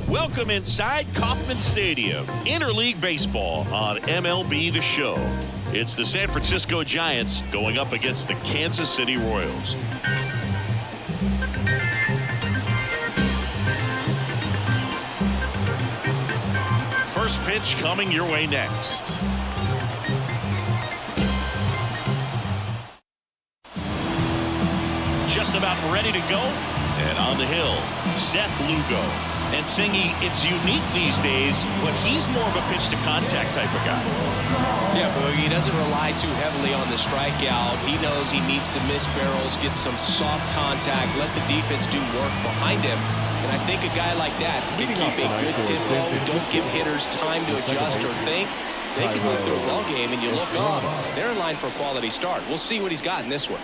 Welcome inside Kauffman Stadium. Interleague Baseball on MLB The Show. It's the San Francisco Giants going up against the Kansas City Royals. First pitch coming your way next. Just about ready to go. And on the hill, Seth Lugo. And Singy, it's unique these days, but he's more of a pitch-to-contact type of guy. Yeah, Boogie, he doesn't rely too heavily on the strikeout. He knows he needs to miss barrels, get some soft contact, let the defense do work behind him. And I think a guy like that can keep a good tempo, don't give hitters time to adjust or think. They can move through a ball game, and you look up, they're in line for a quality start. We'll see what he's got in this one.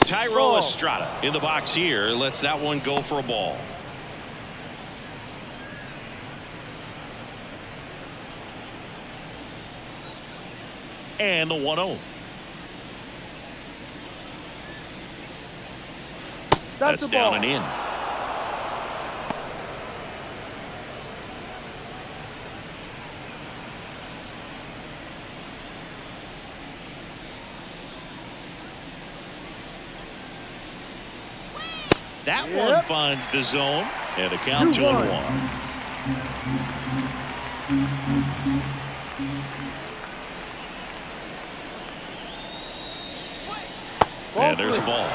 Thairo Estrada in the box here lets that one go for a ball. And the 1-0. That's down and in. That one finds the zone, and a count 2-1. And there's a ball.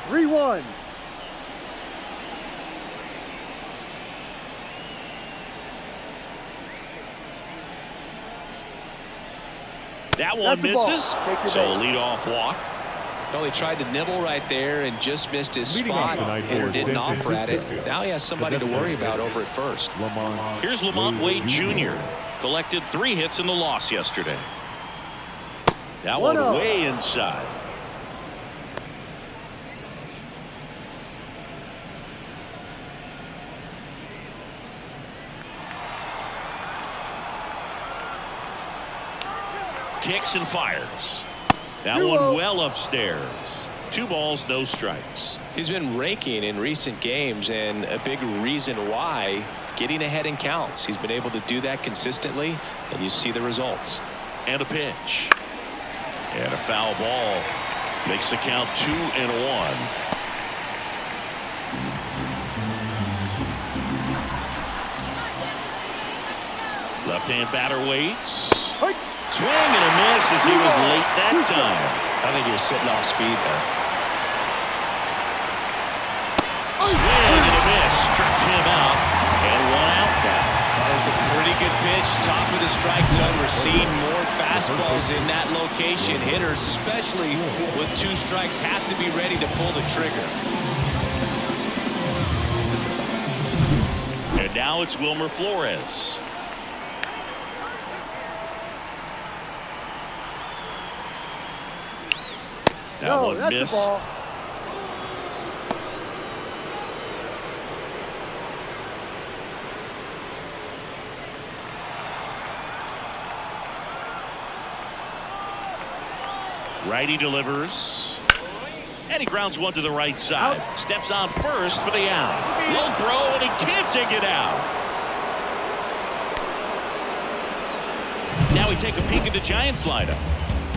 3-1. That one misses, so a leadoff walk. Well, he tried to nibble right there and just missed his spot. Hitter didn't offer at it. Now he has somebody to worry about over at first. Here's Lamont Wade Jr. Collected 3 hits in the loss yesterday. That one way inside. Kicks and fires. That one well upstairs. 2 balls, no strikes. He's been raking in recent games, and a big reason why, getting ahead in counts. He's been able to do that consistently, and you see the results. And a pitch. And a foul ball. Makes the count 2-1. Left-hand batter waits. Swing and a miss as he was late that time. I think he was sitting off speed there. Swing and a miss. Struck him out. And 1 out now. That was a pretty good pitch. Top of the strike zone. We're seeing more fastballs in that location. Hitters, especially with 2 strikes, have to be ready to pull the trigger. And now it's Wilmer Flores. That one missed. Righty delivers. And he grounds one to the right side. Steps on first for the out. Low throw, and he can't take it out. Now we take a peek at the Giants lineup.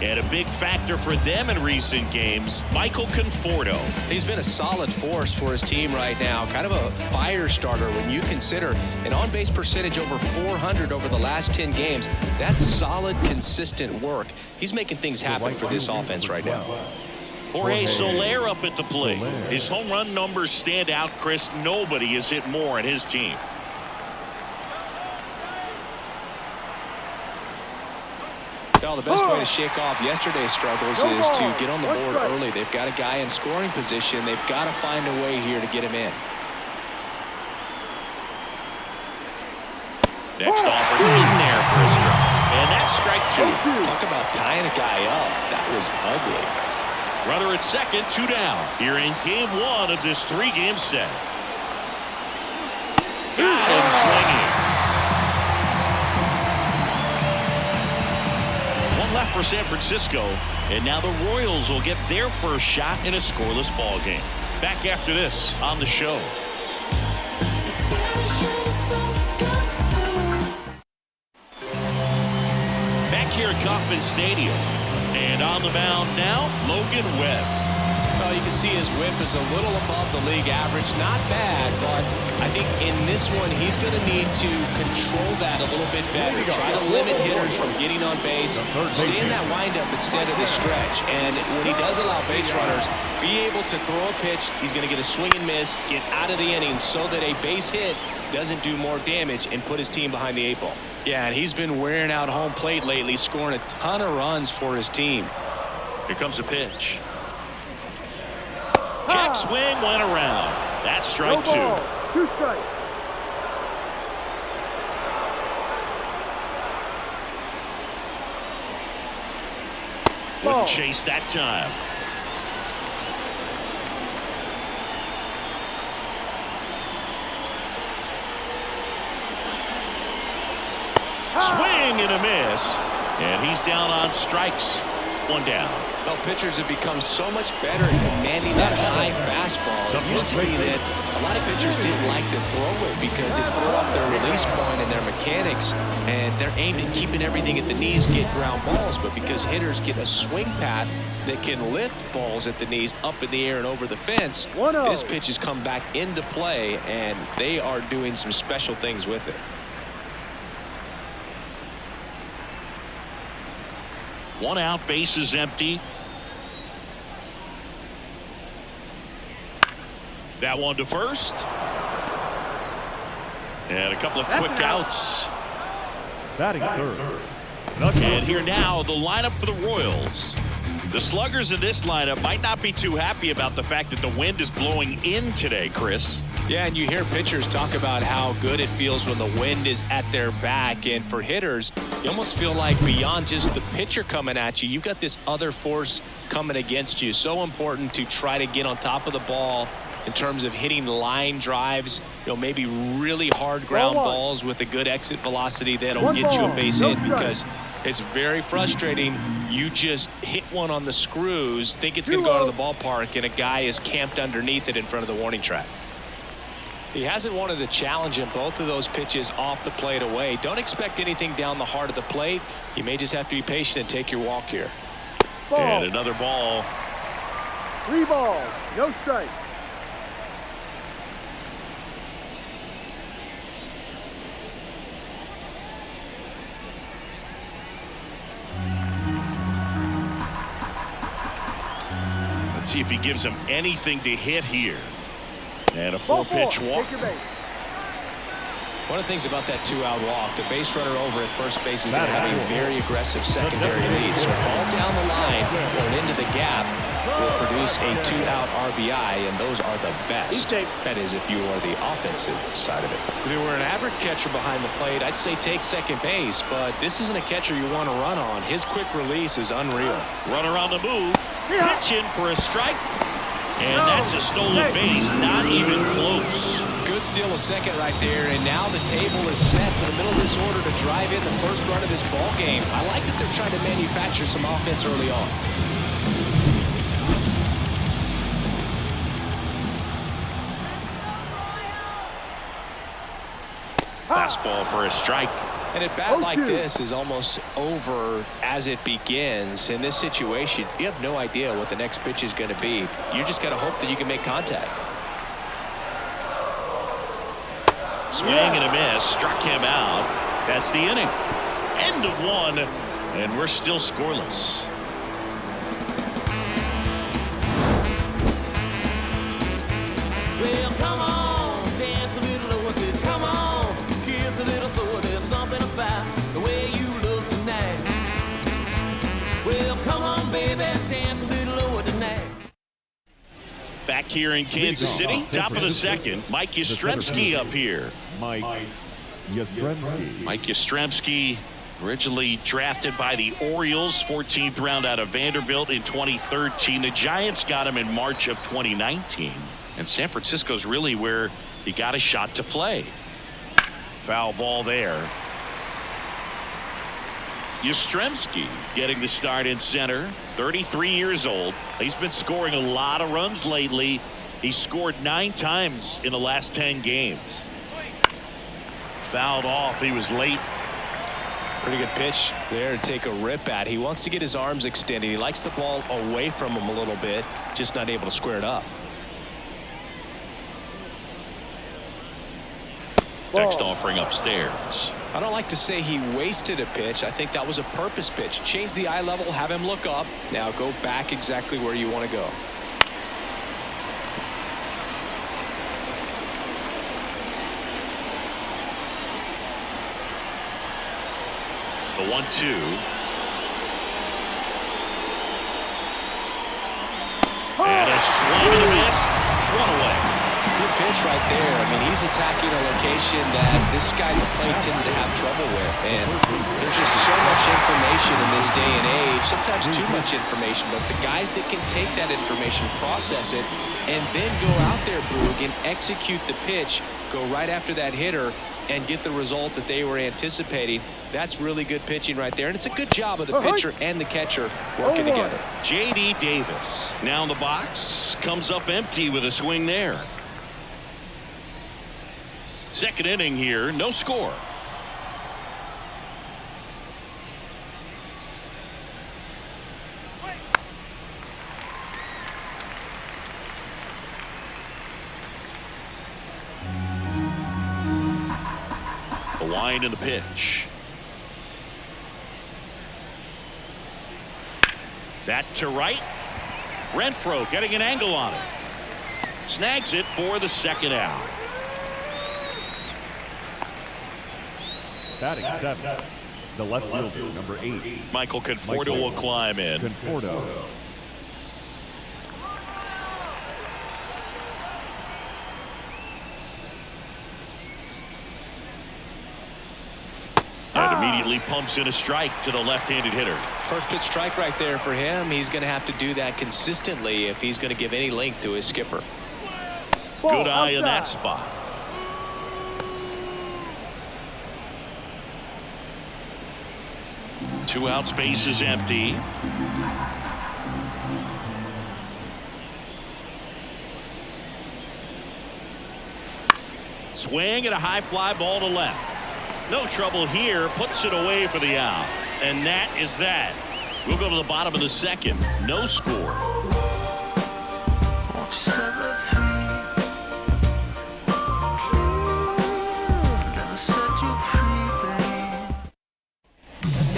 And a big factor for them in recent games, Michael Conforto. He's been a solid force for his team right now. Kind of a fire starter when you consider an on-base percentage over 400 over the last 10 games. That's solid, consistent work. He's making things happen for this offense right now. Jorge Soler up at the plate. His home run numbers stand out, Chris. Nobody has hit more on his team. Well, the best way to shake off yesterday's struggles is to get on the board early. They've got a guy in scoring position. They've got to find a way here to get him in. Next offer in there for a strike. And that's strike 2. Talk about tying a guy up. That was ugly. Runner at second, 2 down. Here in game 1 of this 3-game set. Got him swinging. Left for San Francisco, and now the Royals will get their first shot in a scoreless ball game. Back after this on the show. Back here at Kauffman Stadium. And on the mound now, Logan Webb. Well, you can see his whip is a little above the league average. Not bad, but I think in this one, he's going to need to control that a little bit better. Try to limit hitters from getting on base. Stay in that windup instead of the stretch. And when he does allow base runners, be able to throw a pitch. He's going to get a swing and miss, get out of the inning so that a base hit doesn't do more damage and put his team behind the 8 ball. Yeah, and he's been wearing out home plate lately, scoring a ton of runs for his team. Here comes the pitch. Check swing went around. That's strike 2. 2 strikes. Wouldn't chase that time. Swing and a miss. And he's down on strikes. 1 down. Well, pitchers have become so much better at commanding that high fastball. It used to be that a lot of pitchers didn't like to throw it because it threw off their release point and their mechanics, and they're aimed at keeping everything at the knees, get ground balls. But because hitters get a swing path that can lift balls at the knees up in the air and over the fence, this pitch has come back into play, and they are doing some special things with it. 1 out, base is empty. That one to first. And a couple of quick outs. Batting third. And here now, the lineup for the Royals. The sluggers in this lineup might not be too happy about the fact that the wind is blowing in today, Chris. Yeah, and you hear pitchers talk about how good it feels when the wind is at their back. And for hitters, you almost feel like beyond just the pitcher coming at you, you've got this other force coming against you. So important to try to get on top of the ball in terms of hitting line drives, maybe really hard ground balls with a good exit velocity that'll get you a base hit, because it's very frustrating. You just hit one on the screws, think it's going to go out of the ballpark, and a guy is camped underneath it in front of the warning track. He hasn't wanted to challenge him. Both of those pitches off the plate away. Don't expect anything down the heart of the plate. You may just have to be patient and take your walk here. And another ball. 3 balls, no strikes. Let's see if he gives him anything to hit here. And a 4-pitch walk. One of the things about that 2-out walk, the base runner over at first base is going to have a very aggressive secondary lead. So all down the line or into the gap will produce a 2-out RBI, and those are the best. That is, if you are the offensive side of it. If you were an average catcher behind the plate, I'd say take second base, but this isn't a catcher you want to run on. His quick release is unreal. Runner on the move. Pitch in for a strike. And that's a stolen base, not even close. Good steal of second right there, and now the table is set for the middle of this order to drive in the first run of this ball game. I like that they're trying to manufacture some offense early on. Fastball for a strike. And a bat like this is almost over as it begins. In this situation, you have no idea what the next pitch is going to be. You just got to hope that you can make contact. Swing and a miss. Struck him out. That's the inning. End of 1. And we're still scoreless. Well, come on, dance a little, what's it? Come on, kiss a little, so there's something about the way you look tonight. Well, come on, baby, dance a little over tonight. Back here in Kansas City, top of the second, Mike Yastrzemski up here. Mike Yastrzemski, originally drafted by the Orioles, 14th round out of Vanderbilt in 2013. The Giants got him in March of 2019. And San Francisco's really where he got a shot to play. Foul ball there. Yastrzemski getting the start in center. 33 years old. He's been scoring a lot of runs lately. He scored 9 times in the last 10 games. Fouled off. He was late. Pretty good pitch there to take a rip at. He wants to get his arms extended. He likes the ball away from him a little bit, just not able to square it up. Next offering upstairs. I don't like to say he wasted a pitch. I think that was a purpose pitch. Change the eye level, have him look up. Now go back exactly where you want to go. The 1-2. And a swing and a miss. One away. Good pitch right there. I mean, he's attacking a location that this guy in the plate tends to have trouble with. And there's just so much information in this day and age, sometimes too much information. But the guys that can take that information, process it, and then go out there, Boog, and execute the pitch, go right after that hitter, and get the result that they were anticipating. That's really good pitching right there. And it's a good job of the pitcher and the catcher working together. J.D. Davis now in the box. Comes up empty with a swing there. Second inning here, no score. The wind and the pitch. That to right. Renfroe getting an angle on it. Snags it for the second out. Batting 7, the left fielder, number 8. Michael Conforto will climb in. Conforto. And immediately pumps in a strike to the left-handed hitter. First pitch strike right there for him. He's going to have to do that consistently if he's going to give any length to his skipper. Good eye in that spot. Two out, space is empty. Swing and a high fly ball to left. No trouble here. Puts it away for the out. And that is that. We'll go to the bottom of the second. No score.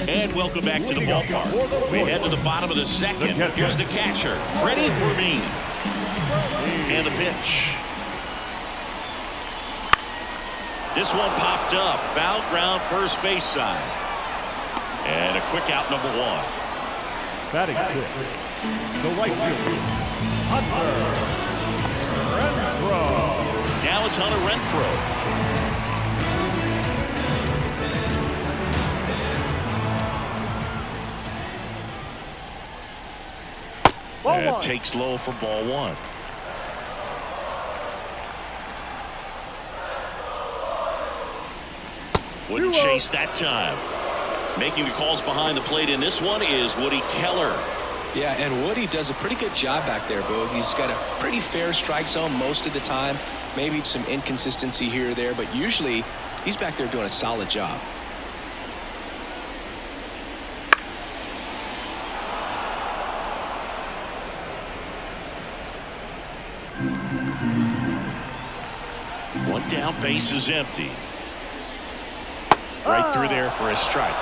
And welcome back to the ballpark. We head to the bottom of the second. Here's the catcher, Freddie Fermin. And the pitch. This one popped up. Foul ground, first base side. And a quick out, number 1. Batting 6, the right fielder, Hunter Renfroe. Now it's Hunter Renfroe. And takes low for ball 1. Wouldn't chase that time. Making the calls behind the plate in this one is Woody Keller. Yeah, and Woody does a pretty good job back there, Boog. He's got a pretty fair strike zone most of the time. Maybe some inconsistency here or there, but usually he's back there doing a solid job. One down, base is empty. Right through there for a strike.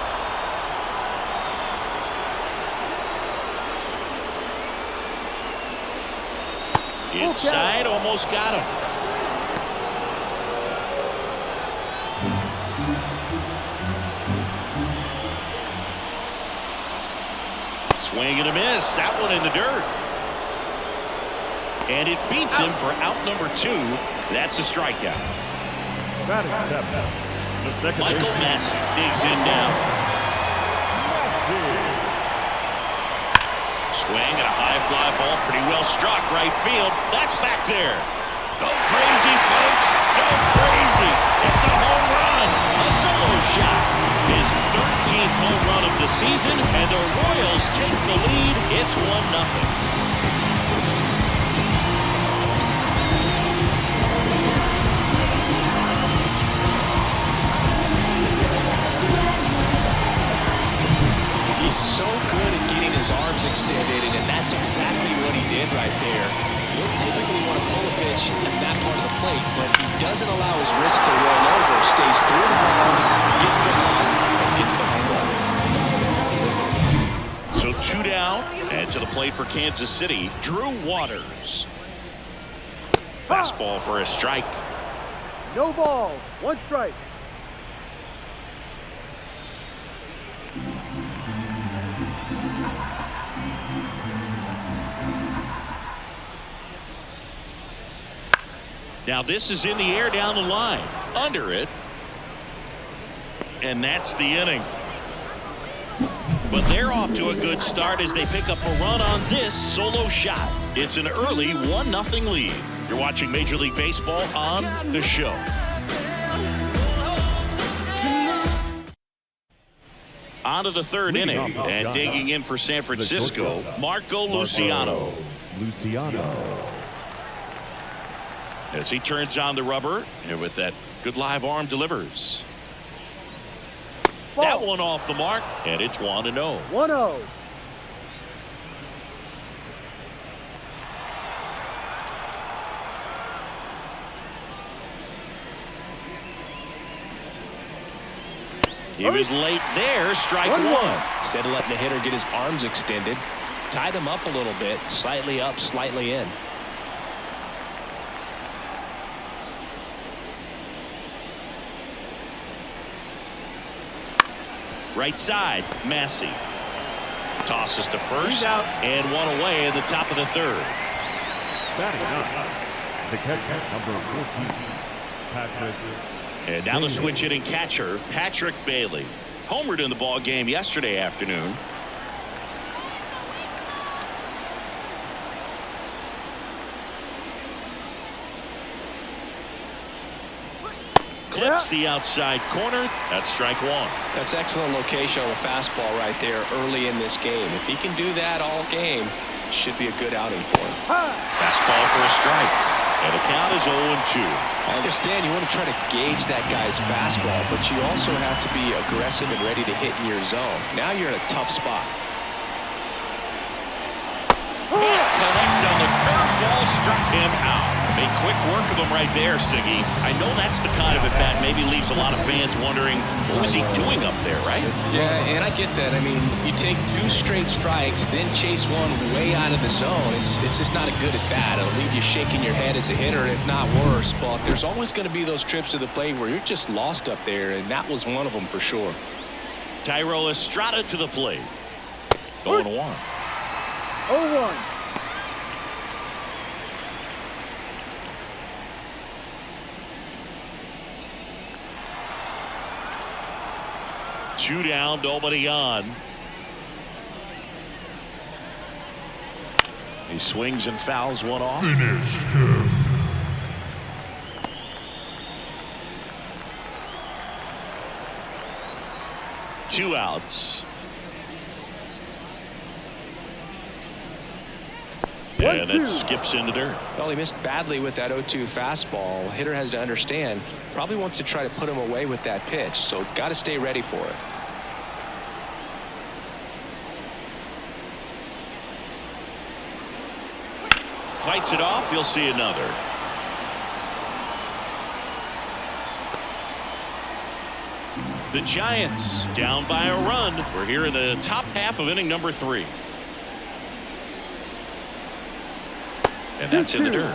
Inside, almost got him. Swing and a miss. That one in the dirt. And it beats him for out number 2. That's a strikeout. Batting 7, the second Michael baseman, Massey digs in now. Swing and a high fly ball, pretty well struck right field. That's back there. Go crazy, folks. Go crazy. It's a home run. A solo shot. His 13th home run of the season, and the Royals take the lead. It's 1-0. arms extended, and that's exactly what he did right there. You don't typically want to pull a pitch at that part of the plate, but he doesn't allow his wrist to roll over, stays through the ball, gets the ball, and gets the home run. So 2 down, and to the plate for Kansas City, Drew Waters. Fastball for a strike. No ball, 1 strike. Now this is in the air down the line. Under it. And that's the inning. But they're off to a good start as they pick up a run on this solo shot. It's an early 1-0 lead. You're watching Major League Baseball on The Show. On to the 3rd inning, and digging in for San Francisco, Marco Luciano. As he turns on the rubber, and with that good live arm delivers. That one off the mark, and it's 1-0. 1-0. He was late there, strike 1. Instead of letting the hitter get his arms extended, tied him up a little bit, slightly up, slightly in. Right side, Massey. Tosses to first, and 1 away in the top of the 3rd. Batting 9, the catcher, number 14, Patrick. And now the switch hitting catcher, Patrick Bailey. Homered in the ball game yesterday afternoon. Clips the outside corner. That's strike 1. That's excellent location on the fastball right there early in this game. If he can do that all game, should be a good outing for him. Fastball for a strike. And the count is 0-2. I understand you want to try to gauge that guy's fastball, but you also have to be aggressive and ready to hit in your zone. Now you're in a tough spot. Collect on the curveball, struck him out. Made quick work of him right there, Siggy. I know that's the kind of at-bat maybe leaves a lot of fans wondering, what was he doing up there, right? Yeah, and I get that. I mean, you take 2 straight strikes, then chase one way out of the zone. It's just not a good at-bat. It'll leave you shaking your head as a hitter, if not worse. But there's always going to be those trips to the plate where you're just lost up there, and that was one of them for sure. Thairo Estrada to the plate. 0-1. 0-1. Two down, nobody on. He swings and fouls one off. Finish him. Two outs. And that skips into dirt. Well, he missed badly with that 0-2 fastball. Hitter has to understand, probably wants to try to put him away with that pitch, so got to stay ready for it. Fights it off. You'll see another. The Giants down by a run. We're here in the top half of inning number 3. And that's in the dirt.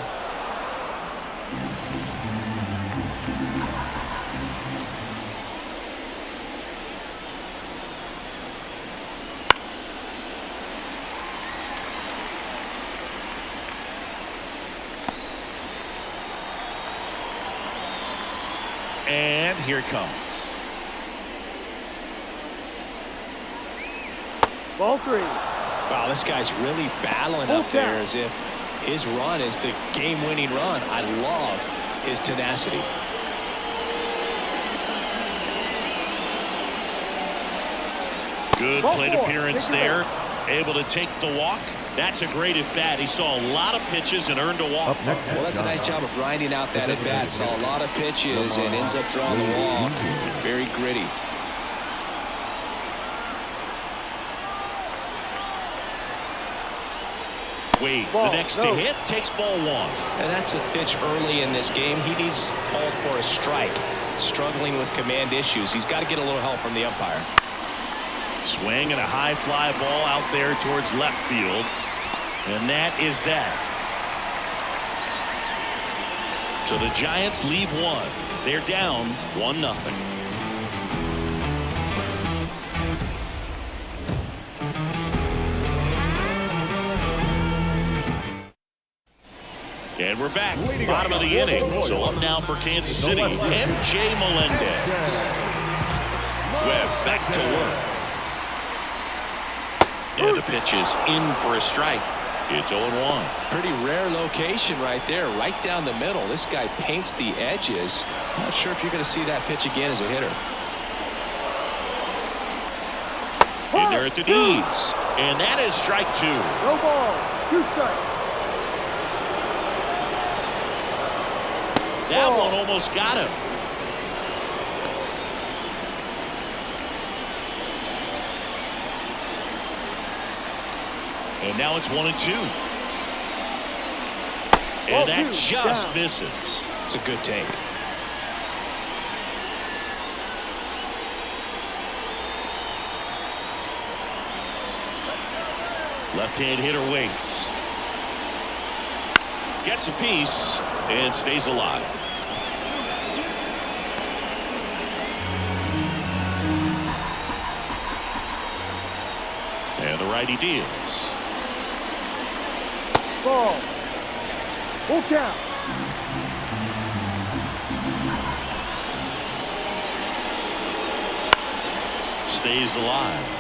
And here it comes. Ball 3. Wow, this guy's really battling up there as if his run is the game-winning run. I love his tenacity. Good plate appearance there. Able to take the walk. That's a great at-bat. He saw a lot of pitches and earned a walk. Well, that's a nice job of grinding out that at-bat. Saw a lot of pitches and ends up drawing the walk. Very gritty. Wade, Ball, the next to no. hit, takes ball 1. And that's a pitch early in this game. He needs called for a strike. Struggling with command issues. He's got to get a little help from the umpire. Swing and a high fly ball out there towards left field. And that is that. So the Giants leave 1. They're down 1-0. And we're back, bottom of the inning. So up now for Kansas City, MJ Melendez. Webb back to work. And the pitch is in for a strike. It's 0-1. Pretty rare location right there, right down the middle. This guy paints the edges. Not sure if you're going to see that pitch again as a hitter. In there at the knees. And that is strike 2. No ball. 2 strikes. That one almost got him. And now it's 1-2. And that just misses. It's a good take. Left-hand hitter waits. Gets a piece and stays alive. And the righty deals. Ball. Full count. Stays alive.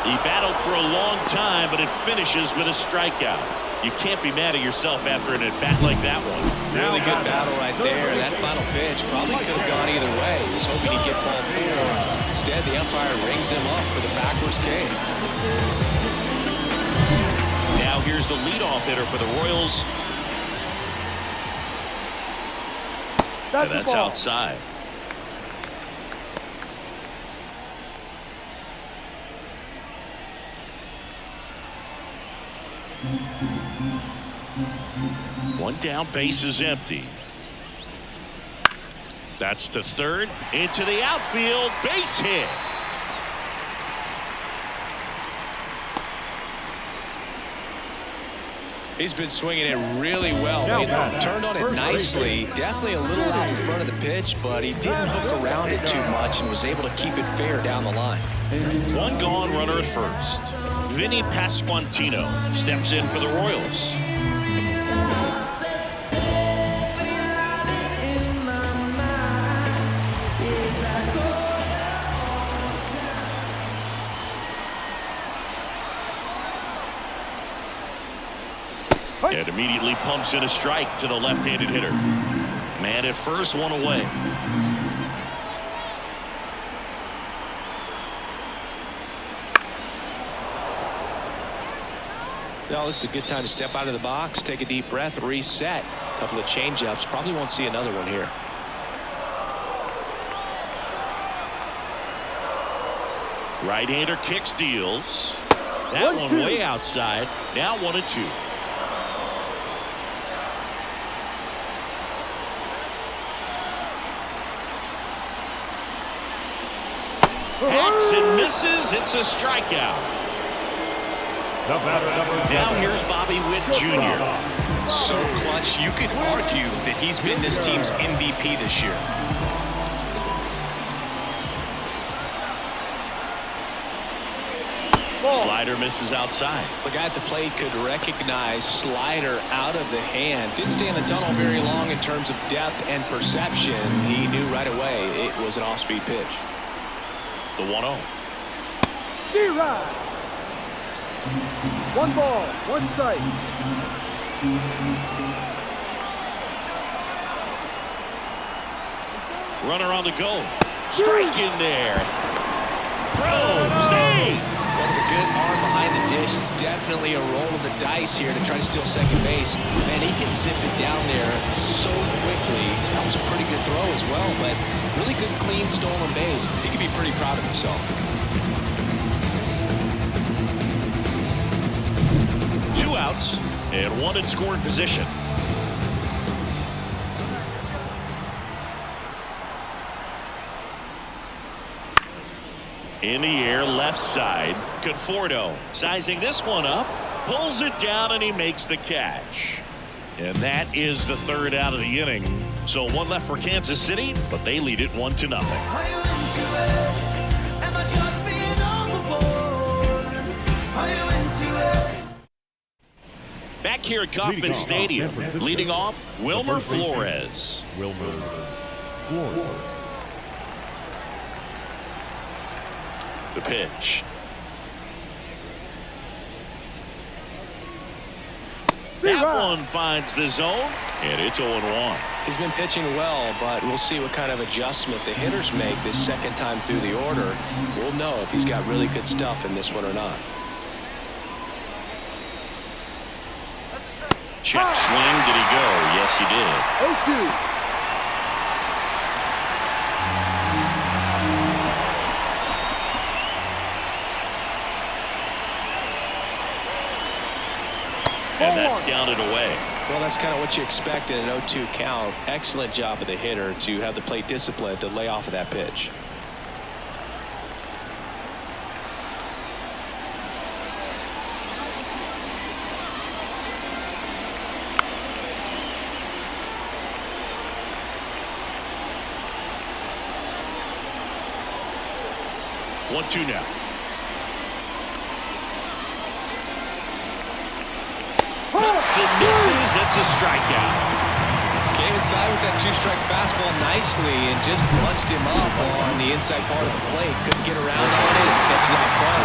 He battled for a long time, but it finishes with a strikeout. You can't be mad at yourself after an at-bat like that one. Really good battle right there. That final pitch probably could have gone either way. He was hoping he'd get ball 4. Instead, the umpire rings him up for the backwards K. Now here's the leadoff hitter for the Royals. And that's outside. One down, base is empty. That's to third, into the outfield, base hit. He's been swinging it really well. Turned on it nicely. Definitely a little out in front of the pitch, but he didn't hook around it too much and was able to keep it fair down the line. One gone, runner at first. Vinny Pasquantino steps in for the Royals. And immediately pumps in a strike to the left-handed hitter. Man at first, one away. Well, this is a good time to step out of the box, take a deep breath, reset. A couple of change-ups. Probably won't see another one here. Right-hander kicks, deals. That one way outside. Now 1-2. Hacks and misses. It's a strikeout. Now here's Bobby Witt Jr. So clutch, you could argue that he's been this team's MVP this year. Slider misses outside. The guy at the plate could recognize slider out of the hand. Didn't stay in the tunnel very long in terms of depth and perception. He knew right away it was an off-speed pitch. The 1-0. D-Rod. 1 ball, 1 strike. Runner on the go. Strike in there. Throw. Save. Well, with a good arm behind the dish, it's definitely a roll of the dice here to try to steal second base. Man, he can zip it down there so quickly. That was a pretty good throw as well, but really good, clean, stolen base. He can be pretty proud of himself. 2 outs and 1 in scoring position. In the air, left side. Conforto sizing this one up, pulls it down, and he makes the catch. And that is the 3rd out of the inning. So 1 left for Kansas City, but they lead it 1-0. Are you into it? Am I just being overboard? Are you into it? Back here at Leading Kauffman off, Stadium, San Francisco. leading off, Wilmer The first baseman, Flores. Wilmer Flores. The pitch. That one finds the zone, and it's 0-1. He's been pitching well, but we'll see what kind of adjustment the hitters make this second time through the order. We'll know if he's got really good stuff in this one or not. Check swing. Did he go? Yes, he did. 0-2. And that's down and away. Well, that's kind of what you expect in an 0-2 count. Excellent job of the hitter to have the plate discipline to lay off of that pitch. One-two now. Hooks and misses. That's a strikeout. Came inside with that 2-strike fastball nicely and just punched him up on the inside part of the plate. Couldn't get around on it and catch it out front.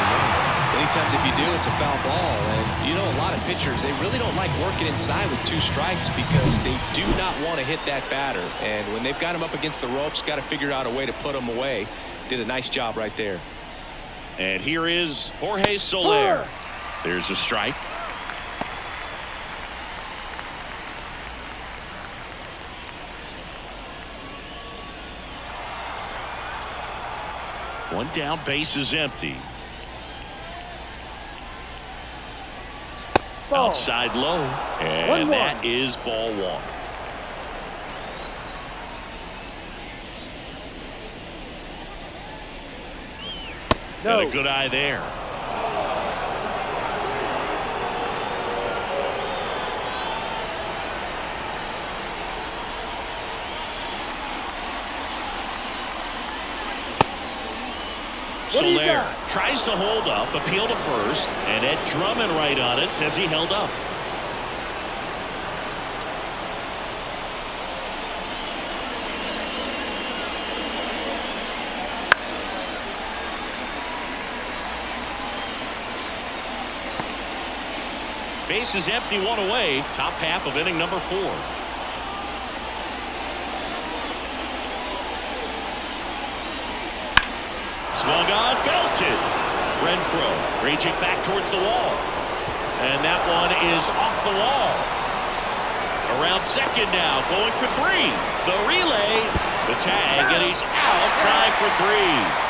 Many times if you do, it's a foul ball. And you know, a lot of pitchers, they really don't like working inside with 2 strikes because they do not want to hit that batter. And when they've got him up against the ropes, got to figure out a way to put him away. Did a nice job right there. And here is Jorge Soler. There's a strike. One down, base is empty. Ball. Outside low, and 1-1. that is ball 1. Got a good eye there. Soler tries to hold up, appeal to first, and Ed Drummond right on it says he held up. Base is empty, 1 away. Top half of inning number 4. Swung on, belted. Renfroe raging back towards the wall. And that one is off the wall. Around second now, going for 3. The relay, the tag, and he's out trying for 3.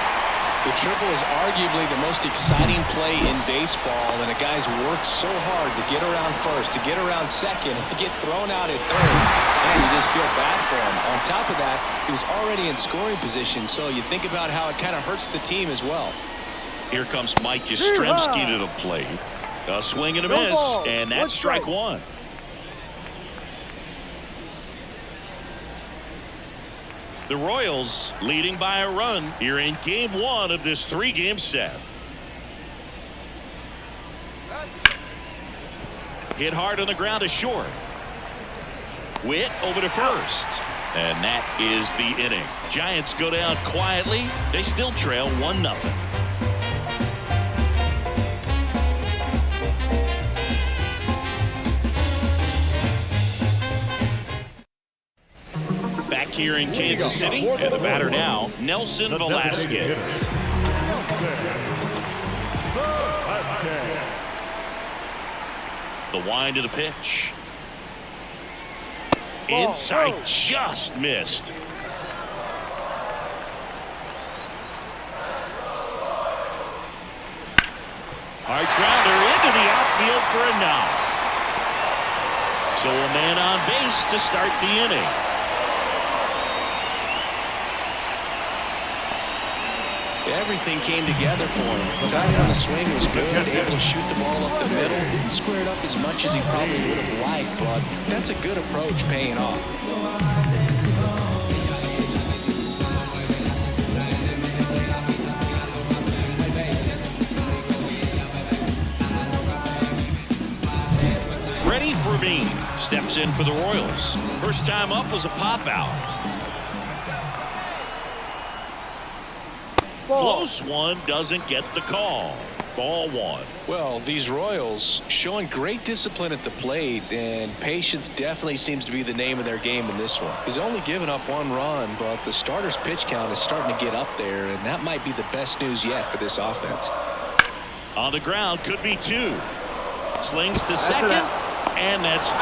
The triple is arguably the most exciting play in baseball, and a guy's worked so hard to get around first, to get around second, and to get thrown out at third. And you just feel bad for him. On top of that, he was already in scoring position, so you think about how it kind of hurts the team as well. Here comes Mike Yastrzemski to the plate. A swing and a miss, and that's strike 1. The Royals leading by a run here in game 1 of this 3-game set. Hit hard on the ground is short. Witt over to first. And that is the inning. Giants go down quietly. They still trail 1-0. here in Kansas City. And the batter now, Nelson Velasquez. The wind of the pitch. Inside, just missed. Hard grounder into the outfield for a knock. So a man on base to start the inning. Everything came together for him. Timing on the swing was good, able to shoot the ball up the middle. Didn't square it up as much as he probably would have liked, but that's a good approach paying off. Freddie Fermin steps in for the Royals. First time up was a pop out. Close one, doesn't get the call. Ball one. Well, these Royals showing great discipline at the plate, and patience definitely seems to be the name of their game in this one. He's only given up 1 run, but the starter's pitch count is starting to get up there, and that might be the best news yet for this offense. On the ground, could be 2. Slings to second, and that's 2.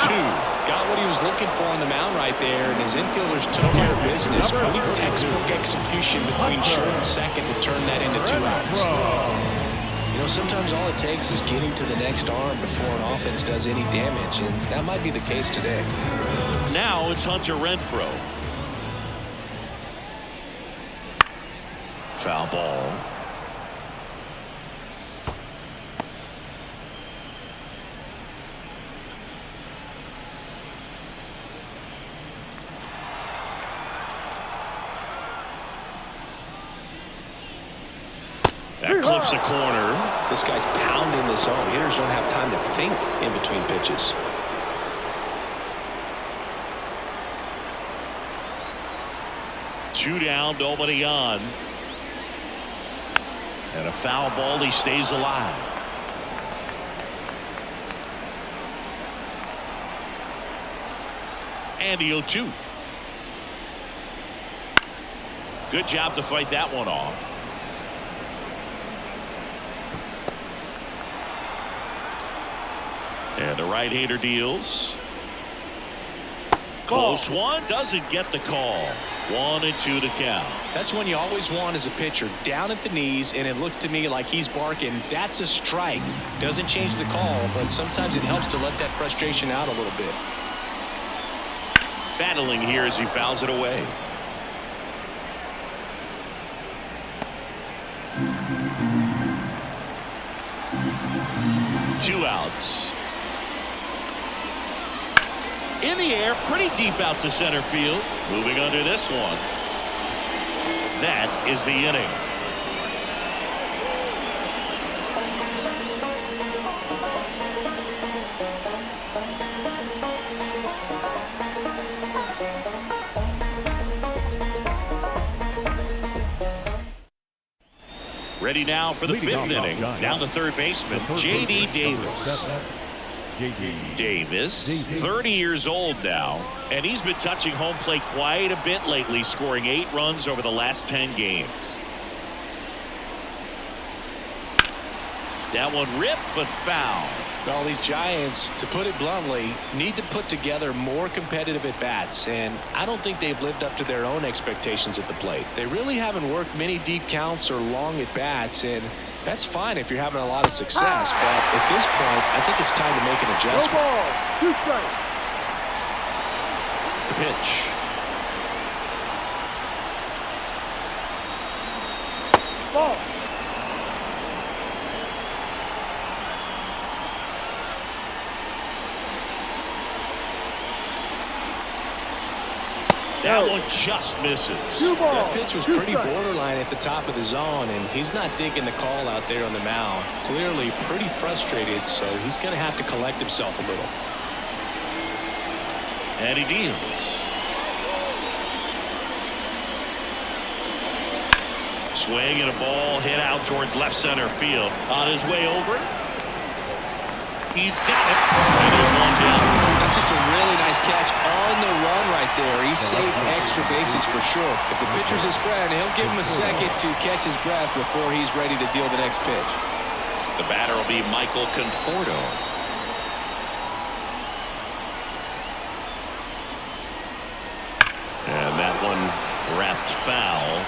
Got what he was looking for on the mound right there, and his infielders took care of business. Pretty textbook execution between short and second to turn that into 2 outs. You know, sometimes all it takes is getting to the next arm before an offense does any damage, and that might be the case today. Now it's Hunter Renfroe. Foul ball. That clips a corner. This guy's pounding the zone. Hitters don't have time to think in between pitches. Two down, nobody on. And a foul ball, he stays alive. And the 0-2. Good job to fight that one off. And the right-hander deals. Close one, doesn't get the call. 1-2 to count. That's one you always want as a pitcher, down at the knees, and it looks to me like he's barking. That's a strike. Doesn't change the call, but sometimes it helps to let that frustration out a little bit. Battling here as he fouls it away. Two outs. In the air, pretty deep out to center field. Moving under this one. That is the inning. Ready now for the 5th inning. Down to third baseman, J.D. Davis. Davis, 30 years old now, and he's been touching home plate quite a bit lately, scoring 8 runs over the last 10 games. That one ripped, but foul. Well, these Giants, to put it bluntly, need to put together more competitive at-bats, and I don't think they've lived up to their own expectations at the plate. They really haven't worked many deep counts or long at-bats, and that's fine if you're having a lot of success, but at this point, I think it's time to make an adjustment. No ball, 2 strikes. The pitch. Ball. That one just misses. That pitch was pretty borderline at the top of the zone, and he's not digging the call out there on the mound. Clearly pretty frustrated, so he's going to have to collect himself a little. And he deals. Swing and a ball hit out towards left center field. On his way over. He's got it. And there's one down. was just a really nice catch on the run right there. He saved extra bases for sure. If the pitcher's his friend, he'll give him a second to catch his breath before he's ready to deal the next pitch. The batter will be Michael Conforto. And that one wrapped foul.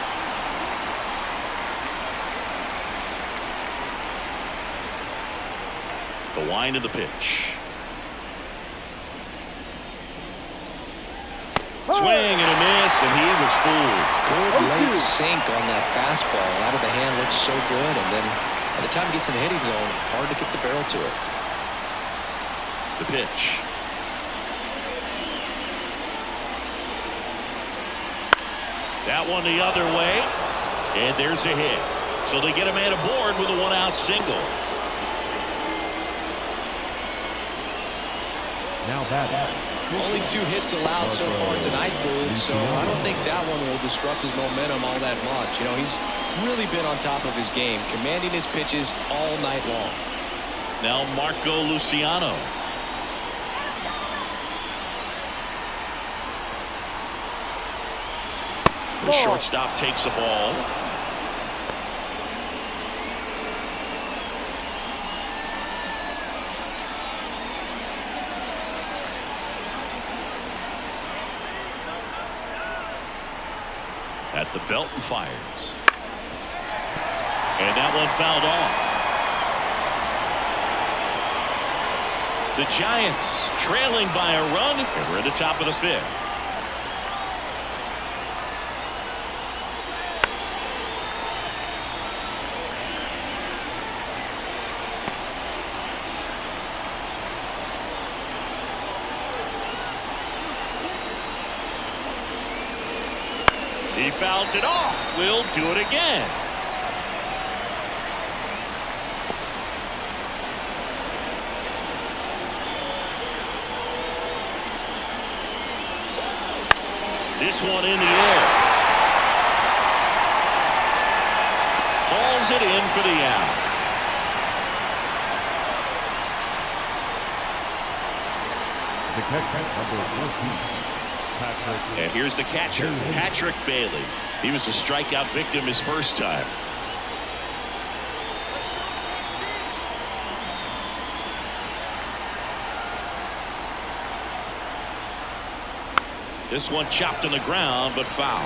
The wind of the pitch. Swing and a miss, and he was fooled. Good late sink on that fastball. Out of the hand looks so good, and then by the time it gets in the hitting zone, hard to get the barrel to it. The pitch. That one the other way, and there's a hit. So they get a man aboard with a one-out single. Now that. Only 2 hits allowed so far tonight, Boog, so I don't think that one will disrupt his momentum all that much. You know, he's really been on top of his game, commanding his pitches all night long. Now Marco Luciano. The shortstop takes the ball. At the belt and fires. And that one fouled off. The Giants trailing by a run, and we're at the top of the 5th. He fouls it off. We'll do it again. This one in the air. Hauls it in for the out. The catcher, number 14. And here's the catcher, Patrick Bailey. He was a strikeout victim his first time. This one chopped on the ground, but foul.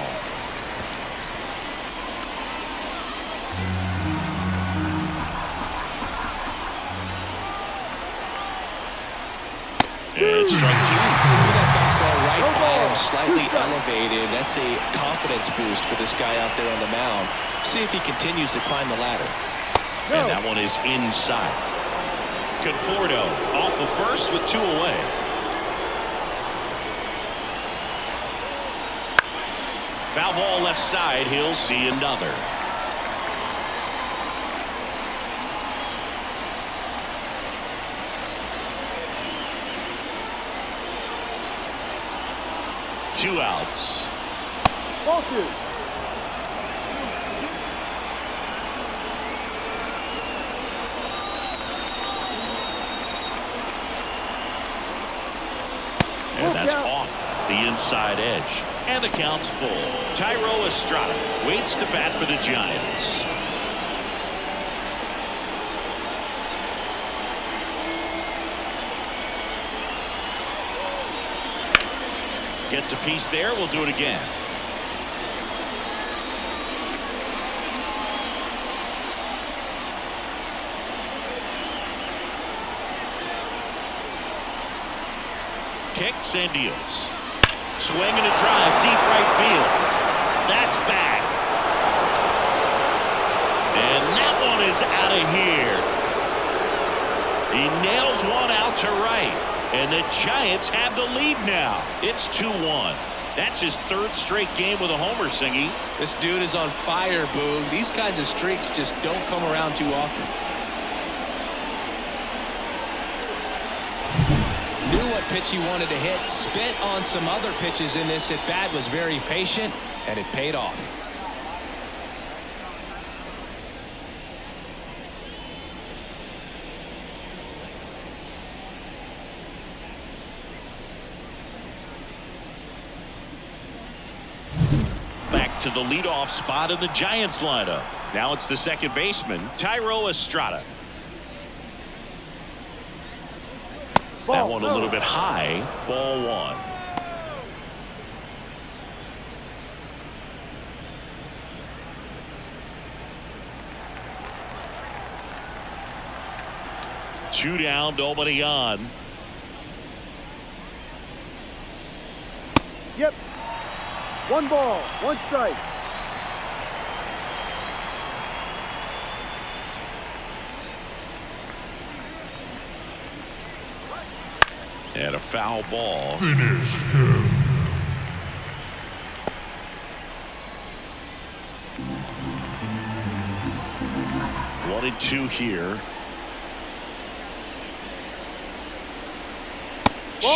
And strike 2. Right by him, slightly elevated. That's a confidence boost for this guy out there on the mound. See if he continues to climb the ladder. And that one is inside. Conforto off the first with 2 away. Foul ball left side. He'll see another. Two outs. And that's off the inside edge. And the count's full. Tyro Estrada waits to bat for the Giants. Gets a piece there. We'll do it again. Kicks and deals. Swing and a drive deep right field. That's back. And that one is out of here. He nails one out to right. And the Giants have the lead now. It's 2-1. That's his 3rd straight game with a homer, Singy. This dude is on fire, Boog. These kinds of streaks just don't come around too often. Knew what pitch he wanted to hit. Spit on some other pitches in this at bat. Was very patient, and it paid off. to the leadoff spot in the Giants lineup. Now it's the second baseman, Thairo Estrada. That one a little bit high. Ball one. Two down, nobody on. Yep. One ball, one strike. And a foul ball. Finish him. One and two here.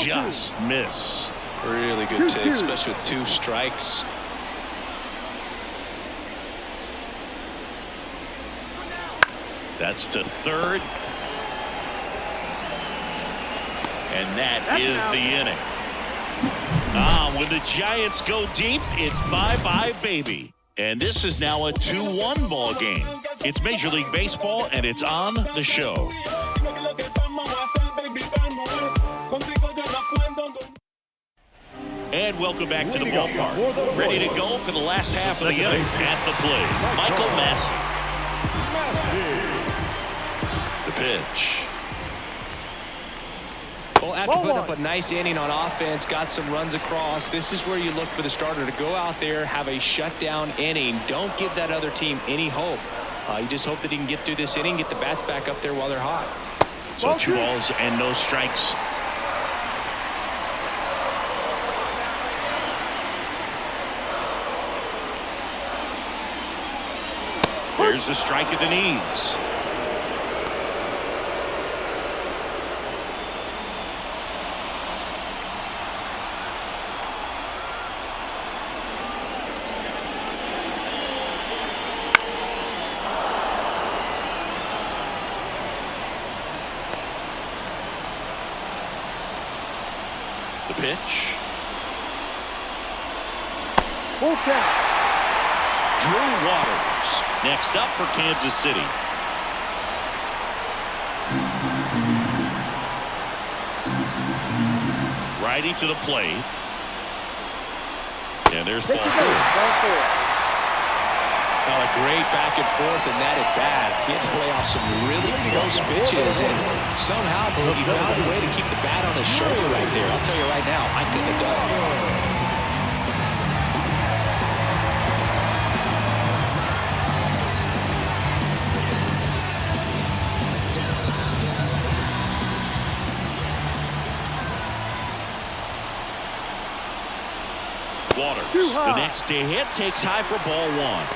Just missed. Really good take, especially with two strikes. That's to third. And that is the inning. When the Giants go deep, it's bye-bye, baby. And this is now a 2-1 ball game. It's Major League Baseball, and it's on the show. And welcome back to the ballpark. Ready to go for the last half of the inning. At the plate, Michael Massey. The pitch. Well, after putting up a nice inning on offense, got some runs across, this is where you look for the starter to go out there, have a shutdown inning. Don't give that other team any hope. You just hope that he can get through this inning, get the bats back up there while they're hot. So 2 balls and no strikes. There's a strike at the knees. The pitch. Full count. Drew Waters next up for Kansas City. Righty to the plate. And there's ball 4. Well, a great back and forth in that at bat. He had to play off some really close pitches, and somehow he found a way to keep the bat on his shoulder right there. I'll tell you right now, I couldn't have done it. Waters, the next to hit, takes high for ball 1.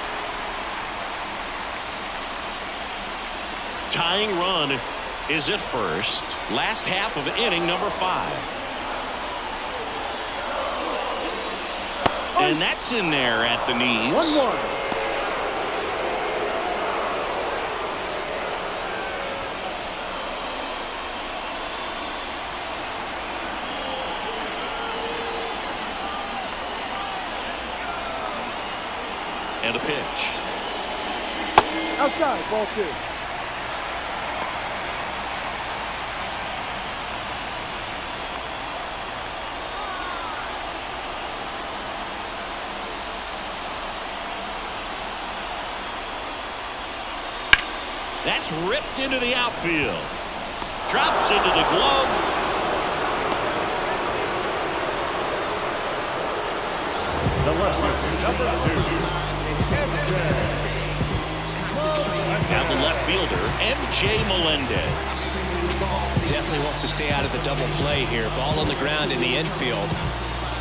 Tying run is at first. Last half of inning number 5. And that's in there at the knees. 1-1. And a pitch. Outside, ball 2. That's ripped into the outfield. Drops into the glove. The left number 2. Now the left fielder, M.J. Melendez. Definitely wants to stay out of the double play here. Ball on the ground in the infield.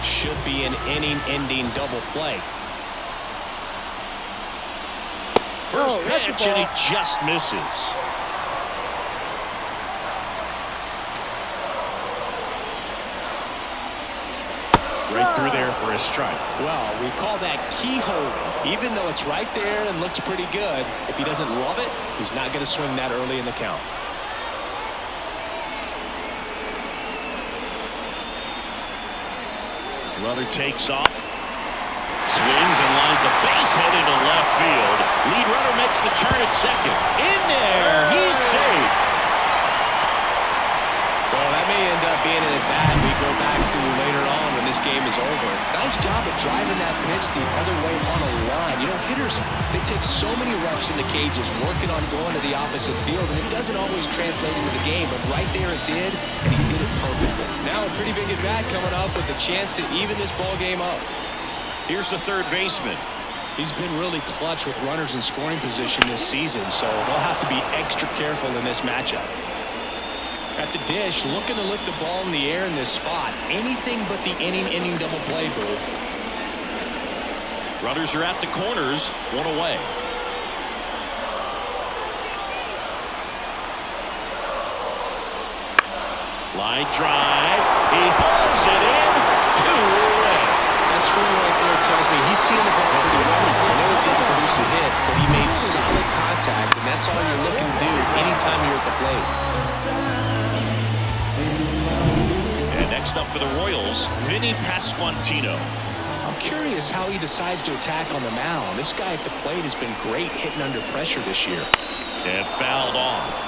Should be an inning-ending double play. First pitch, and he just misses. Right through there for a strike. Well, we call that keyhole. Even though it's right there and looks pretty good, if he doesn't love it, he's not going to swing that early in the count. Runner takes off. swings and lines a base hit into left field. Lead runner makes the turn at second. In there, he's safe. Well, that may end up being an at-bat we go back to later on when this game is over. Nice job of driving that pitch the other way on a line. You know, hitters, they take so many reps in the cages working on going to the opposite field, and it doesn't always translate into the game, but right there it did, and he did it perfectly. Now a pretty big at-bat coming up with a chance to even this ball game up. Here's the third baseman. He's been really clutch with runners in scoring position this season, so they'll have to be extra careful in this matchup. At the dish, looking to lift the ball in the air in this spot. Anything but the inning double play, Boo. Runners are at the corners, one away. Line drive. He hauls it in. 2 away. That swing right there tells me he's seeing the ball pretty well. I know it didn't produce a hit, but he made solid contact, and that's all you're looking to do anytime you're at the plate. And next up for the Royals, Vinny Pasquantino. I'm curious how he decides to attack on the mound. This guy at the plate has been great hitting under pressure this year. And fouled off.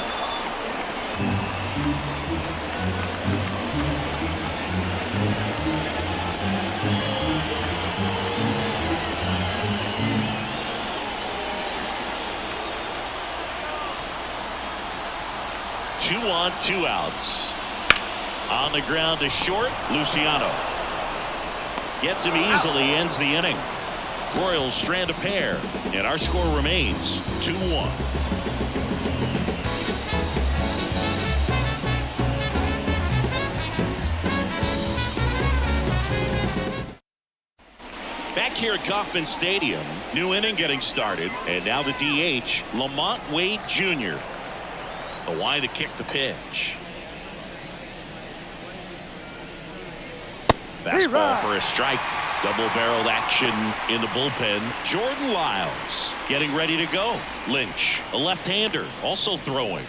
Two on, 2 outs. On the ground to short, Luciano. Gets him easily, ends the inning. Royals strand a pair, and our score remains 2-1. Back here at Kauffman Stadium, new inning getting started, and now the DH, Lamont Wade Jr. The wide to kick the pitch. Fastball for a strike. Double-barreled action in the bullpen. Jordan Lyles getting ready to go. Lynch, a left-hander, also throwing.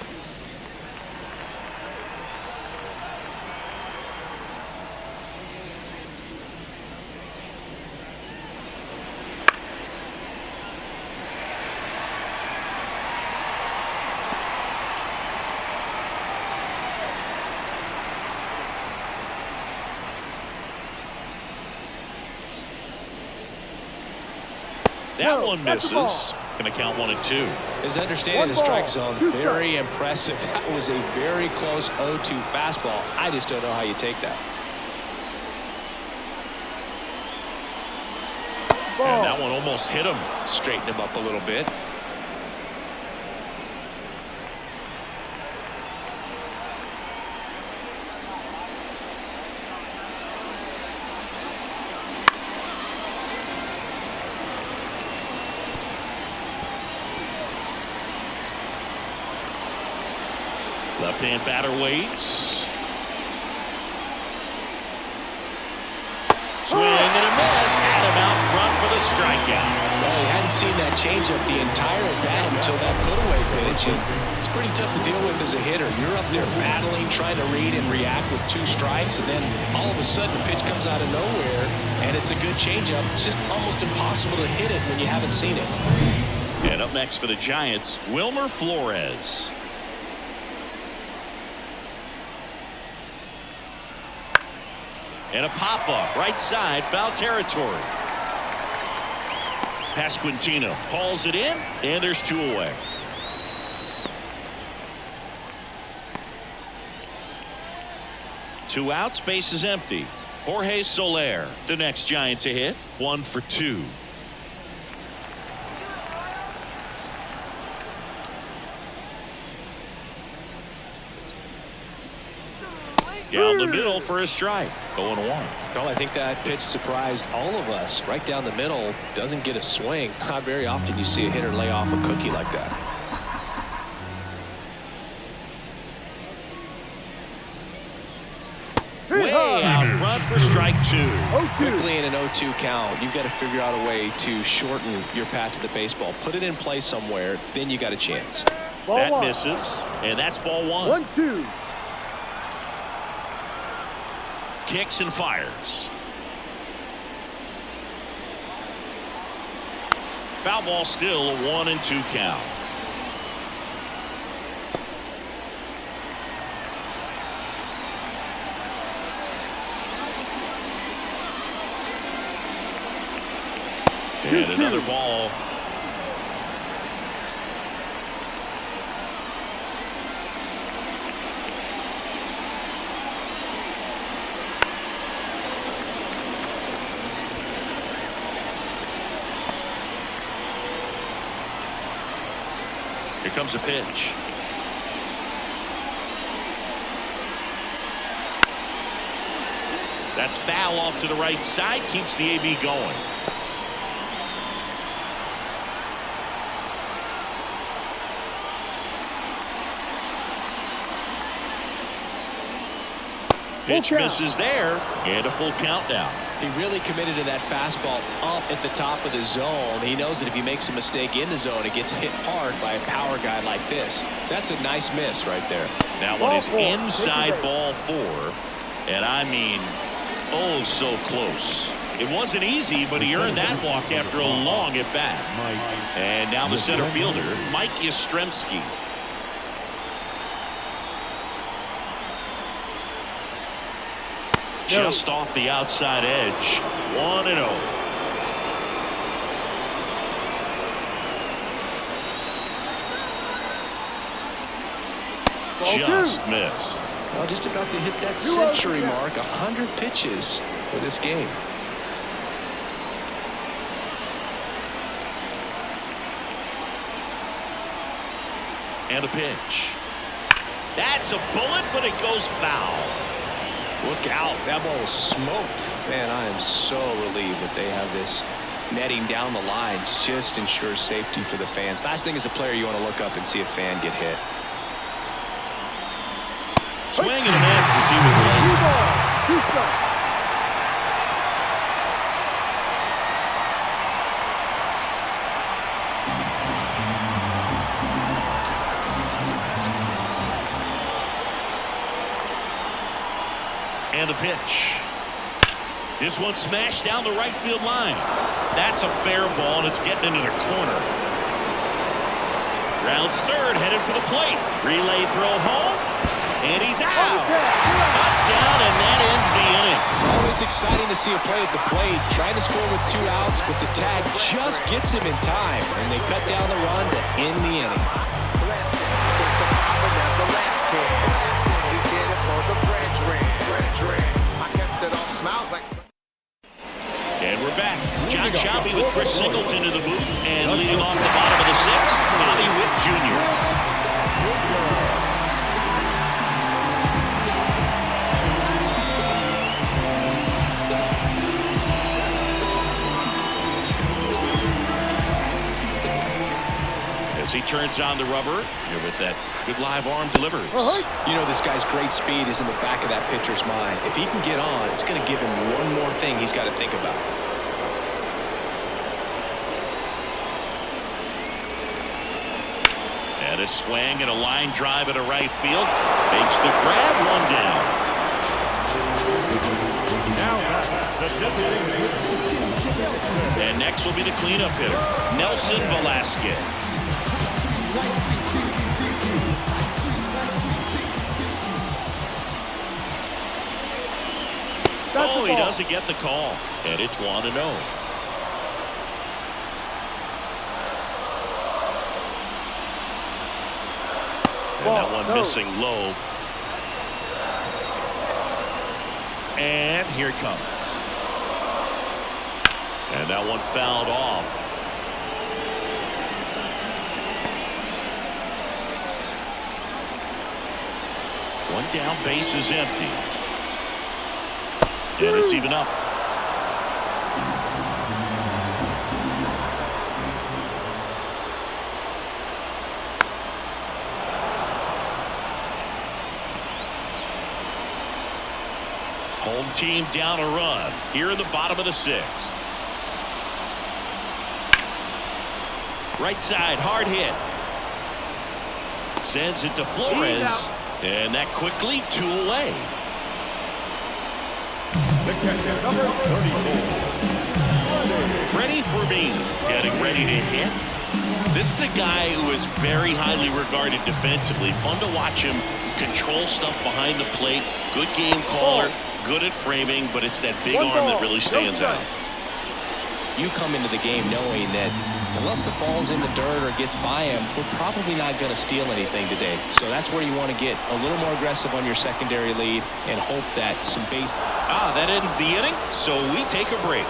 That one misses. Going to count 1-2. His understanding of the strike zone, very impressive. That was a very close 0-2 fastball. I just don't know how you take that. And that one almost hit him. Straighten him up a little bit. Left-hand batter waits. Swing and a miss. Had him out front for the strikeout. Well, he hadn't seen that changeup the entire bat until that put-away pitch. And it's pretty tough to deal with as a hitter. You're up there battling, trying to read and react with 2 strikes, and then all of a sudden the pitch comes out of nowhere, and it's a good changeup. It's just almost impossible to hit it when you haven't seen it. And up next for the Giants, Wilmer Flores. And a pop-up, right side, foul territory. Pasquantino hauls it in, and there's 2 away. Two outs, base is empty. Jorge Soler, the next Giant to hit, 1 for 2. Down the middle for a strike. 0-1. Well, I think that pitch surprised all of us. Right down the middle, doesn't get a swing. Not very often you see a hitter lay off a cookie like that. Way out front for strike 2. Quickly in an 0-2 count, you've got to figure out a way to shorten your path to the baseball. Put it in play somewhere, then you got a chance. That misses, and that's ball 1. 1-2. Kicks and fires. Foul ball, still a 1-2 count. And another ball. Here comes a pitch. That's foul off to the right side. Keeps the AB going. Pitch misses there, and a full count now. He really committed to that fastball up at the top of the zone. He knows that if he makes a mistake in the zone, it gets hit hard by a power guy like this. That's a nice miss right there. That one is inside ball 4. And I mean, oh, so close. It wasn't easy, but he earned that walk after a long at bat. And now the center fielder, Mike Yastrzemski. Just off the outside edge. 1-0. Just missed. Well, just about to hit that century mark. 100 pitches for this game. And a pitch. That's a bullet, but it goes foul. Look out. That ball was smoked. Man, I am so relieved that they have this netting down the lines. Just ensures safety for the fans. Last thing as a player, you want to look up and see a fan get hit. Swing and a miss as he was late. And a pitch. This one smashed down the right field line. That's a fair ball, and it's getting into the corner. Rounds third, headed for the plate. Relay throw home, and he's out. Cut down, and that ends the inning. Always exciting to see a play at the plate. Trying to score with 2 outs, but the tag just gets him in time, and they cut down the run to end the inning. And we're back. Sciambi with Chris Singleton in the booth, and leading off the bottom of the 6th, Vladimir Jr. As he turns on the rubber, here with that good live arm delivers. You know, this guy's great speed is in the back of that pitcher's mind. If he can get on, it's going to give him one more thing he's got to think about. And a swing and a line drive into right field. Makes the grab, 1 down. And next will be the cleanup hitter, Nelson Velasquez. Oh, he doesn't get the call, and it's 1-0. And that one missing low. And here it comes. And that one fouled off. One down, base is empty. And it's even up. Home team down a run here in the bottom of the 6th. Right side, hard hit. Sends it to Flores. And that quickly 2 away. The catcher, number 34. Freddie Fermin getting ready to hit. This is a guy who is very highly regarded defensively. Fun to watch him control stuff behind the plate. Good game caller, good at framing, but it's that big arm that really stands out. You come into the game knowing that unless the ball's in the dirt or gets by him, we're probably not going to steal anything today. So that's where you want to get a little more aggressive on your secondary lead and hope that some base. That ends the inning, so we take a break.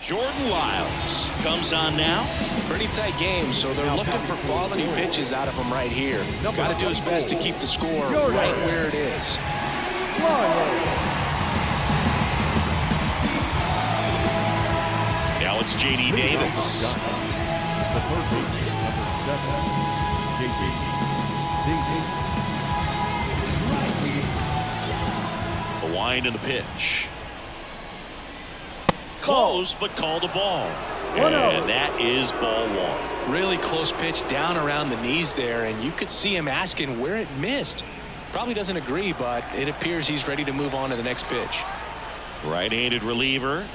Jordan Lyles comes on now. Pretty tight game, so they're looking for quality pitches out of him right here. Got to do his best to keep the score right where it is. Now it's J.D. Davis. The third base, number 7, J.D. The wind and the pitch. Close, but called a ball. And that is ball one. Really close pitch down around the knees there, and you could see him asking where it missed. Probably doesn't agree, but it appears he's ready to move on to the next pitch. Right-handed reliever.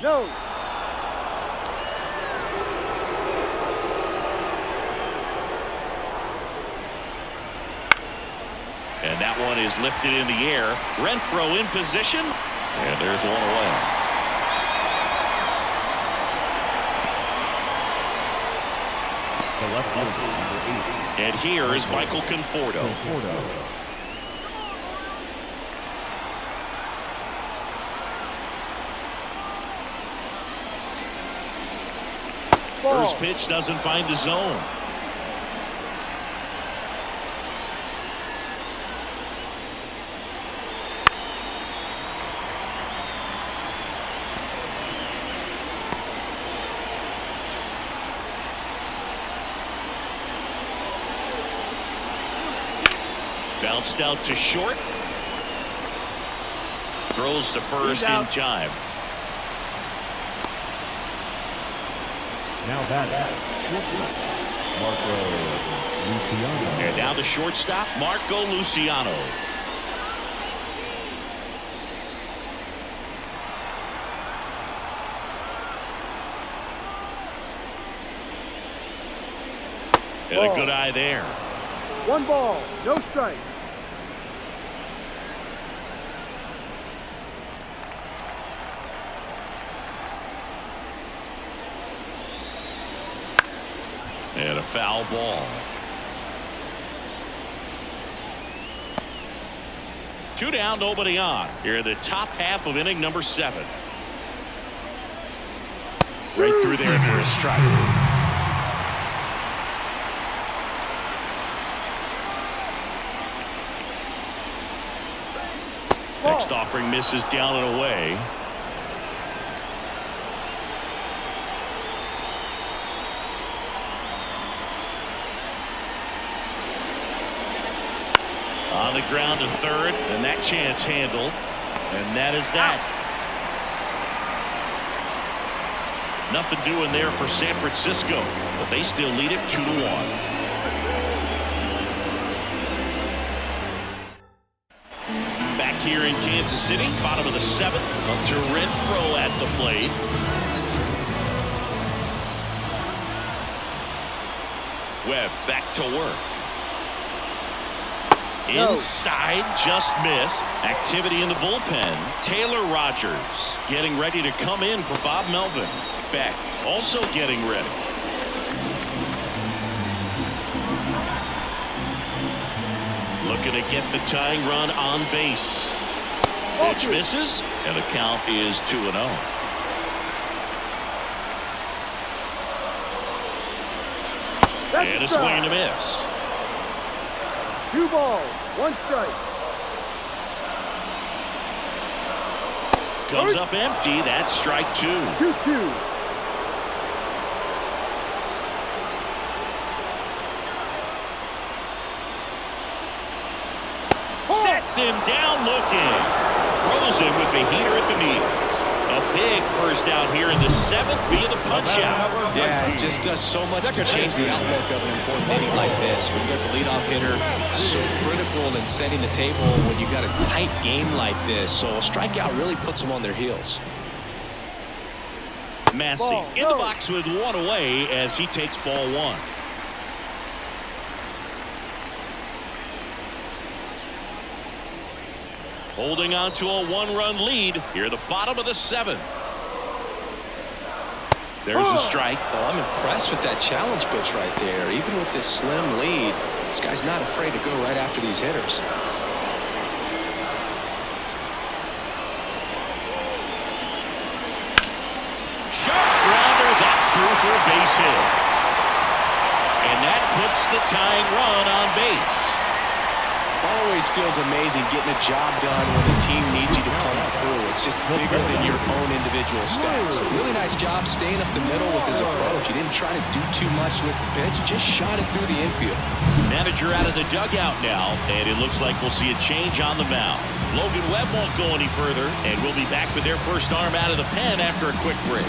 No. And that one is lifted in the air. Renfroe in position. And there's one away. The left fielder, number 8. And here is Michael Conforto. First pitch doesn't find the zone. Bounced out to short. Throws to first in time. Now batting, Marco Luciano. And now the shortstop, Marco Luciano. And a good eye there. 1 ball, no strike. And a foul ball. 2 down, nobody on. Here in the top half of inning number 7. Right through there for a strike. Next offering misses down and away. On the ground to third, and that chance handled. And that is that. Nothing doing there for San Francisco, but they still lead it 2-1. Here in Kansas City, bottom of the 7th, up to Renfroe at the plate. Webb back to work. Inside, just missed. Activity in the bullpen. Taylor Rogers getting ready to come in for Bob Melvin. Beck also getting ready. Looking to get the tying run on base. Pitch misses, and the count is 2-0. And a swing and a miss. 2 balls, 1 strike. Comes up empty. That's strike 2. 2-2. Sets him down looking. throws him with the heater at the knees. A big first down here in the 7th via the punch out. Yeah, it just does so much to change the outlook of an important inning like this. When you got the leadoff hitter, so critical in setting the table when you got a tight game like this. So a strikeout really puts them on their heels. Massey in the box with one away as he takes ball 1. Holding on to a 1-run lead here at the bottom of the 7th. There's a strike. Well, I'm impressed with that challenge pitch right there. Even with this slim lead, this guy's not afraid to go right after these hitters. Sharp grounder, that's through for a base hit. And that puts the tying run on base. Always feels amazing getting a job done when the team needs you to come through. It's just bigger than your own individual stats. Really nice job staying up the middle with his approach. He didn't try to do too much with the pitch, just shot it through the infield. Manager out of the dugout now, and it looks like we'll see a change on the mound. Logan Webb won't go any further, and we'll be back with their first arm out of the pen after a quick break.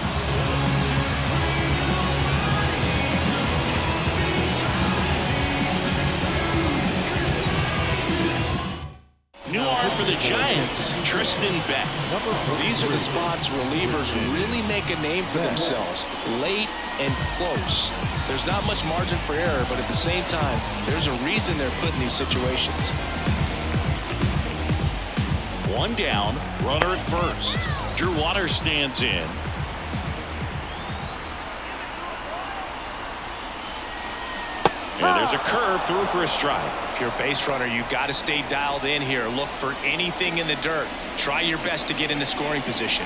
New arm for the Giants, Tristan Beck. These are the spots relievers really make a name for themselves. Late and close. There's not much margin for error, but at the same time, there's a reason they're put in these situations. 1 down, runner at first. Drew Waters stands in. And there's a curve through for a strike. If you're a base runner, you got to stay dialed in here. Look for anything in the dirt. Try your best to get into scoring position.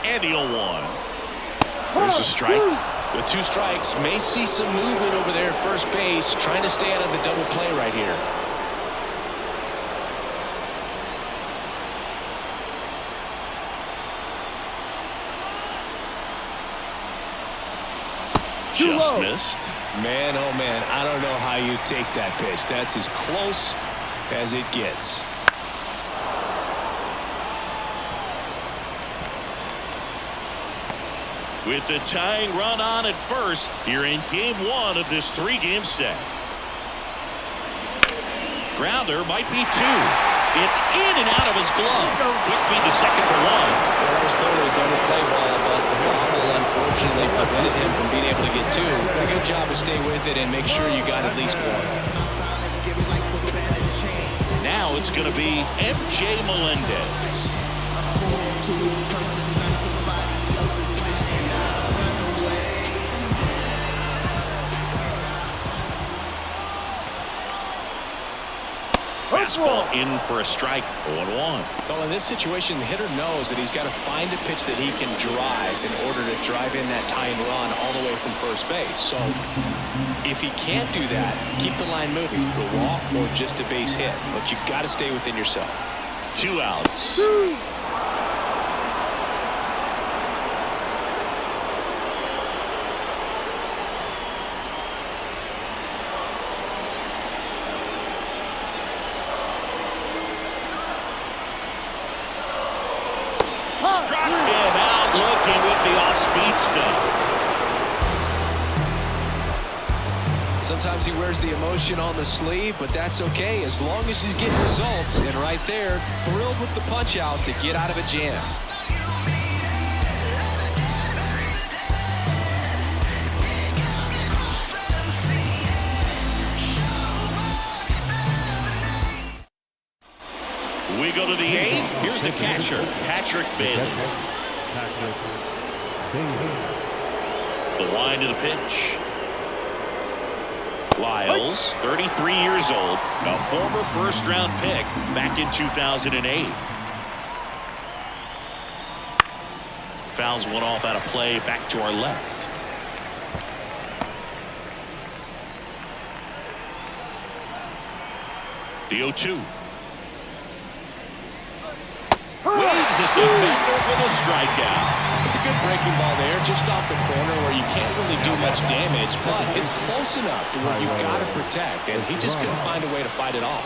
And the 0-1. There's a strike. With 2 strikes, may see some movement over there at first base, trying to stay out of the double play right here. Just missed. Man, oh man, I don't know how you take that pitch. That's as close as it gets. With the tying run on at first, here in game 1 of this 3-game set. Grounder might be 2. It's in and out of his glove. Quick feed to second for 1. Well, that was clearly a double play ball, but the bobble unfortunately prevented him from being able to get 2. A good job to stay with it and make sure you got at least 1. Now it's going to be MJ Melendez. Fastball in for a strike. 0-1. Well, in this situation, the hitter knows that he's got to find a pitch that he can drive in order to drive in that tying run all the way from first base. So if he can't do that, keep the line moving. A walk or just a base hit. But you've got to stay within yourself. 2 outs. Struck him out looking with the off-speed stuff. Sometimes he wears the emotion on the sleeve, but that's okay as long as he's getting results. And right there, thrilled with the punch out to get out of a jam. We go to the 8th. Here's the catcher, Patrick Bailey. The wind of the pitch. Lyles, 33 years old, a former first-round pick back in 2008. Fouls one off out of play back to our left. The 0-2. Waves at the fender with a strikeout. It's a good breaking ball there, just off the corner where you can't really do much damage, but it's close enough to where you've got to protect, and he just couldn't find a way to fight it off.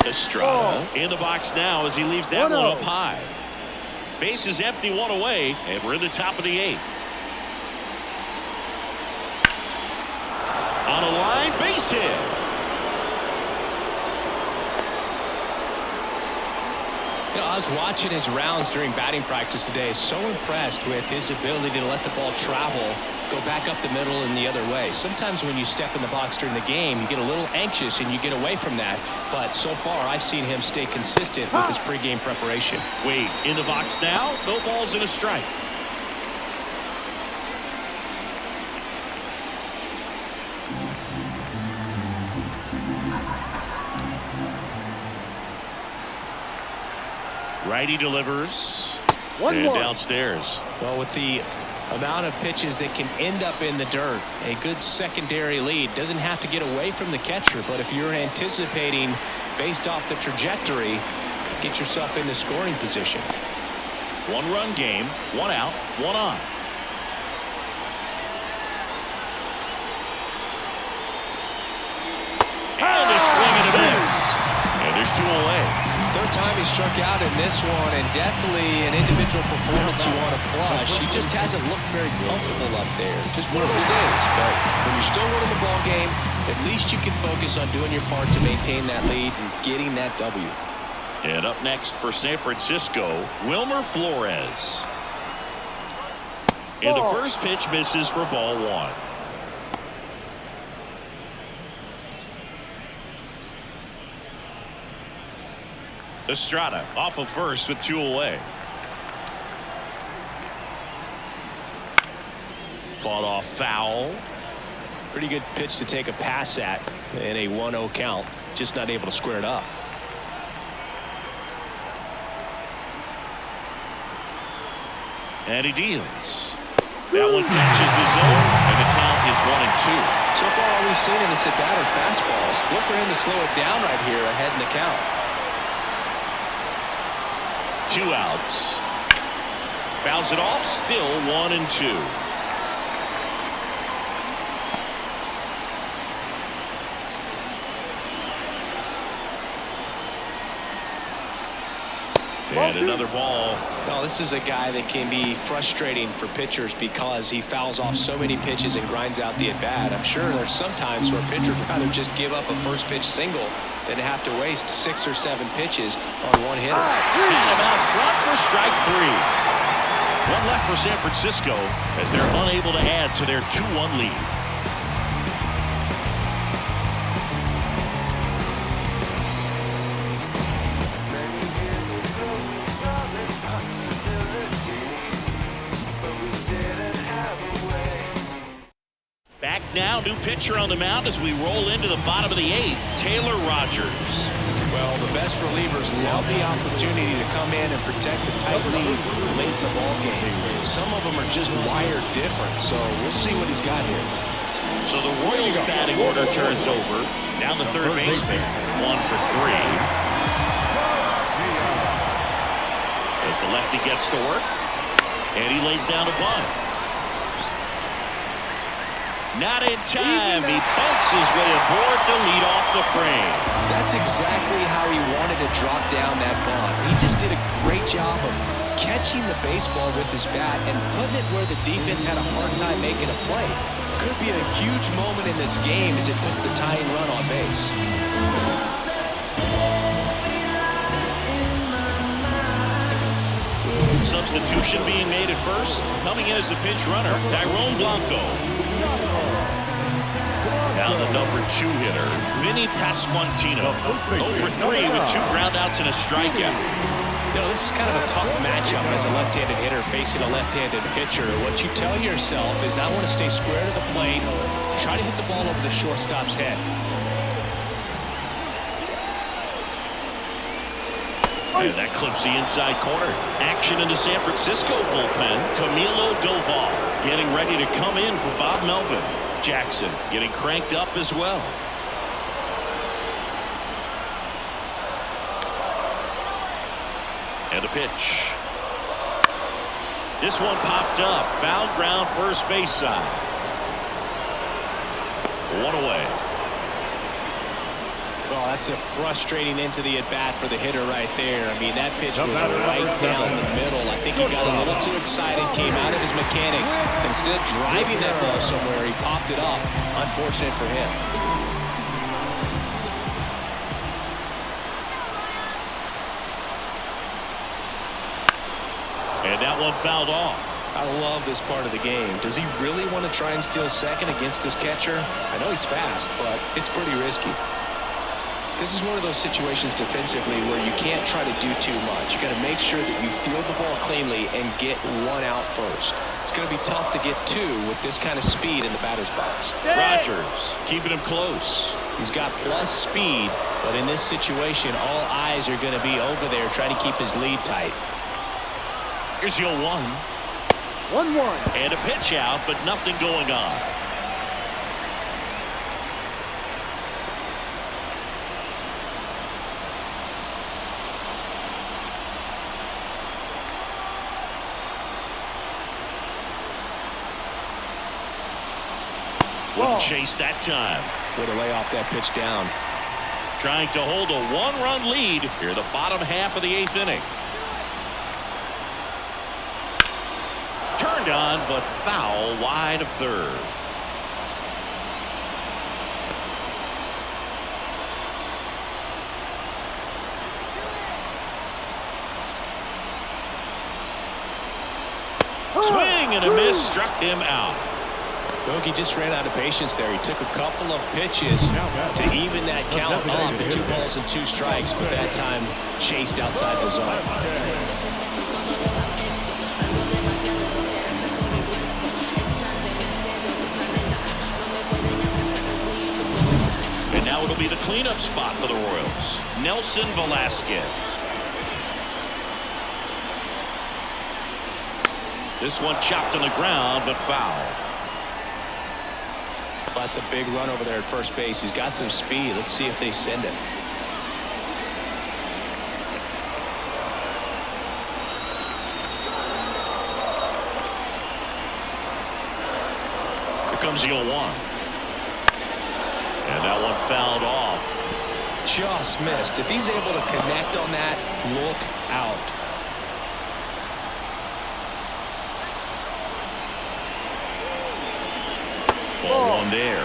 Estrada in the box now as he leaves that one up high. Base is empty, one away, and we're in the top of the 8th. On a line, base hit. You know, I was watching his rounds during batting practice today. So impressed with his ability to let the ball travel, go back up the middle and the other way. Sometimes when you step in the box during the game, you get a little anxious and you get away from that. But so far, I've seen him stay consistent with his pregame preparation. Wade in the box now. No balls and a strike. Righty delivers. And downstairs. Well, with the amount of pitches that can end up in the dirt, a good secondary lead doesn't have to get away from the catcher, but if you're anticipating based off the trajectory, get yourself in the scoring position. 1-run game, 1 out, 1 on. And a swing and a miss. And there's 2 away. Third time he struck out in this one, and definitely an individual performance you want to flush. He just hasn't looked very comfortable up there. Just one of those days. But when you're still winning the ball game, at least you can focus on doing your part to maintain that lead and getting that W. And up next for San Francisco, Wilmer Flores. And the first pitch misses for ball 1. Estrada off of first with 2 away. Fought off foul. Pretty good pitch to take a pass at in a 1-0 count. Just not able to square it up. And he deals. That one catches the zone, and the count is 1-2. So far, all we've seen in this at-bat are fastballs. Look for him to slow it down right here ahead in the count. 2 outs. Fouls it off, still 1-2. And another ball. Well, this is a guy that can be frustrating for pitchers because he fouls off so many pitches and grinds out the at-bat. I'm sure there's some times where a pitcher would rather just give up a first pitch single than have to waste 6 or 7 pitches on one hitter. And him out front for strike 3. 1 left for San Francisco as they're unable to add to their 2-1 lead. Back now, new pitcher on the mound as we roll into the bottom of the 8th, Taylor Rogers. Well, the best relievers love the opportunity to come in and protect the tight lead late in the ball game. Some of them are just wired different, so we'll see what he's got here. So the Royals batting order turns over. Down the third baseman, 1 for 3. As the lefty gets to work, and he lays down a bunt. Not in time. He bunts his way aboard to lead off the frame. That's exactly how he wanted to drop down that bunt. He just did a great job of catching the baseball with his bat and putting it where the defense had a hard time making a play. Could be a huge moment in this game as it puts the tying run on base. Substitution being made at first. Coming in as the pinch runner, Tyrone Blanco. Now the number 2 hitter, Vinny Pasquantino. 0 for 3 with 2 groundouts and a strikeout. You know, this is kind of a tough matchup as a left-handed hitter facing a left-handed pitcher. What you tell yourself is I want to stay square to the plate, try to hit the ball over the shortstop's head. And that clips the inside corner. Action in the San Francisco bullpen. Camilo Doval getting ready to come in for Bob Melvin. Jackson getting cranked up as well. And the pitch. This one popped up. Foul ground, first base side. One away. Well, that's a frustrating into the at-bat for the hitter right there. I mean, that pitch was right down the middle. I think he got a little too excited, came out of his mechanics. Instead of driving that ball somewhere, he popped it up. Unfortunate for him. And that one fouled off. I love this part of the game. Does he really want to try and steal second against this catcher? I know he's fast, but it's pretty risky. This is one of those situations defensively where you can't try to do too much. You got to make sure that you field the ball cleanly and get one out first. It's going to be tough to get two with this kind of speed in the batter's box. Rogers keeping him close. He's got plus speed, but in this situation, all eyes are going to be over there trying to keep his lead tight. Here's your 1. 1-1. And a pitch out, but nothing going on. Wouldn't chase that time. Way to lay off that pitch down. Trying to hold a 1-run lead here the bottom half of the 8th inning. Turned on, but foul wide of third. Swing and a miss, struck him out. Bogey just ran out of patience there. He took a couple of pitches to even that count up to 2 balls and 2 strikes, but that time chased outside the zone. And now it'll be the cleanup spot for the Royals. Nelson Velasquez. This one chopped on the ground, but foul. That's a big run over there at first base. He's got some speed. Let's see if they send him. Here comes the 0-1. And that one fouled off. Just missed. If he's able to connect on that, look out. Ball 1 there.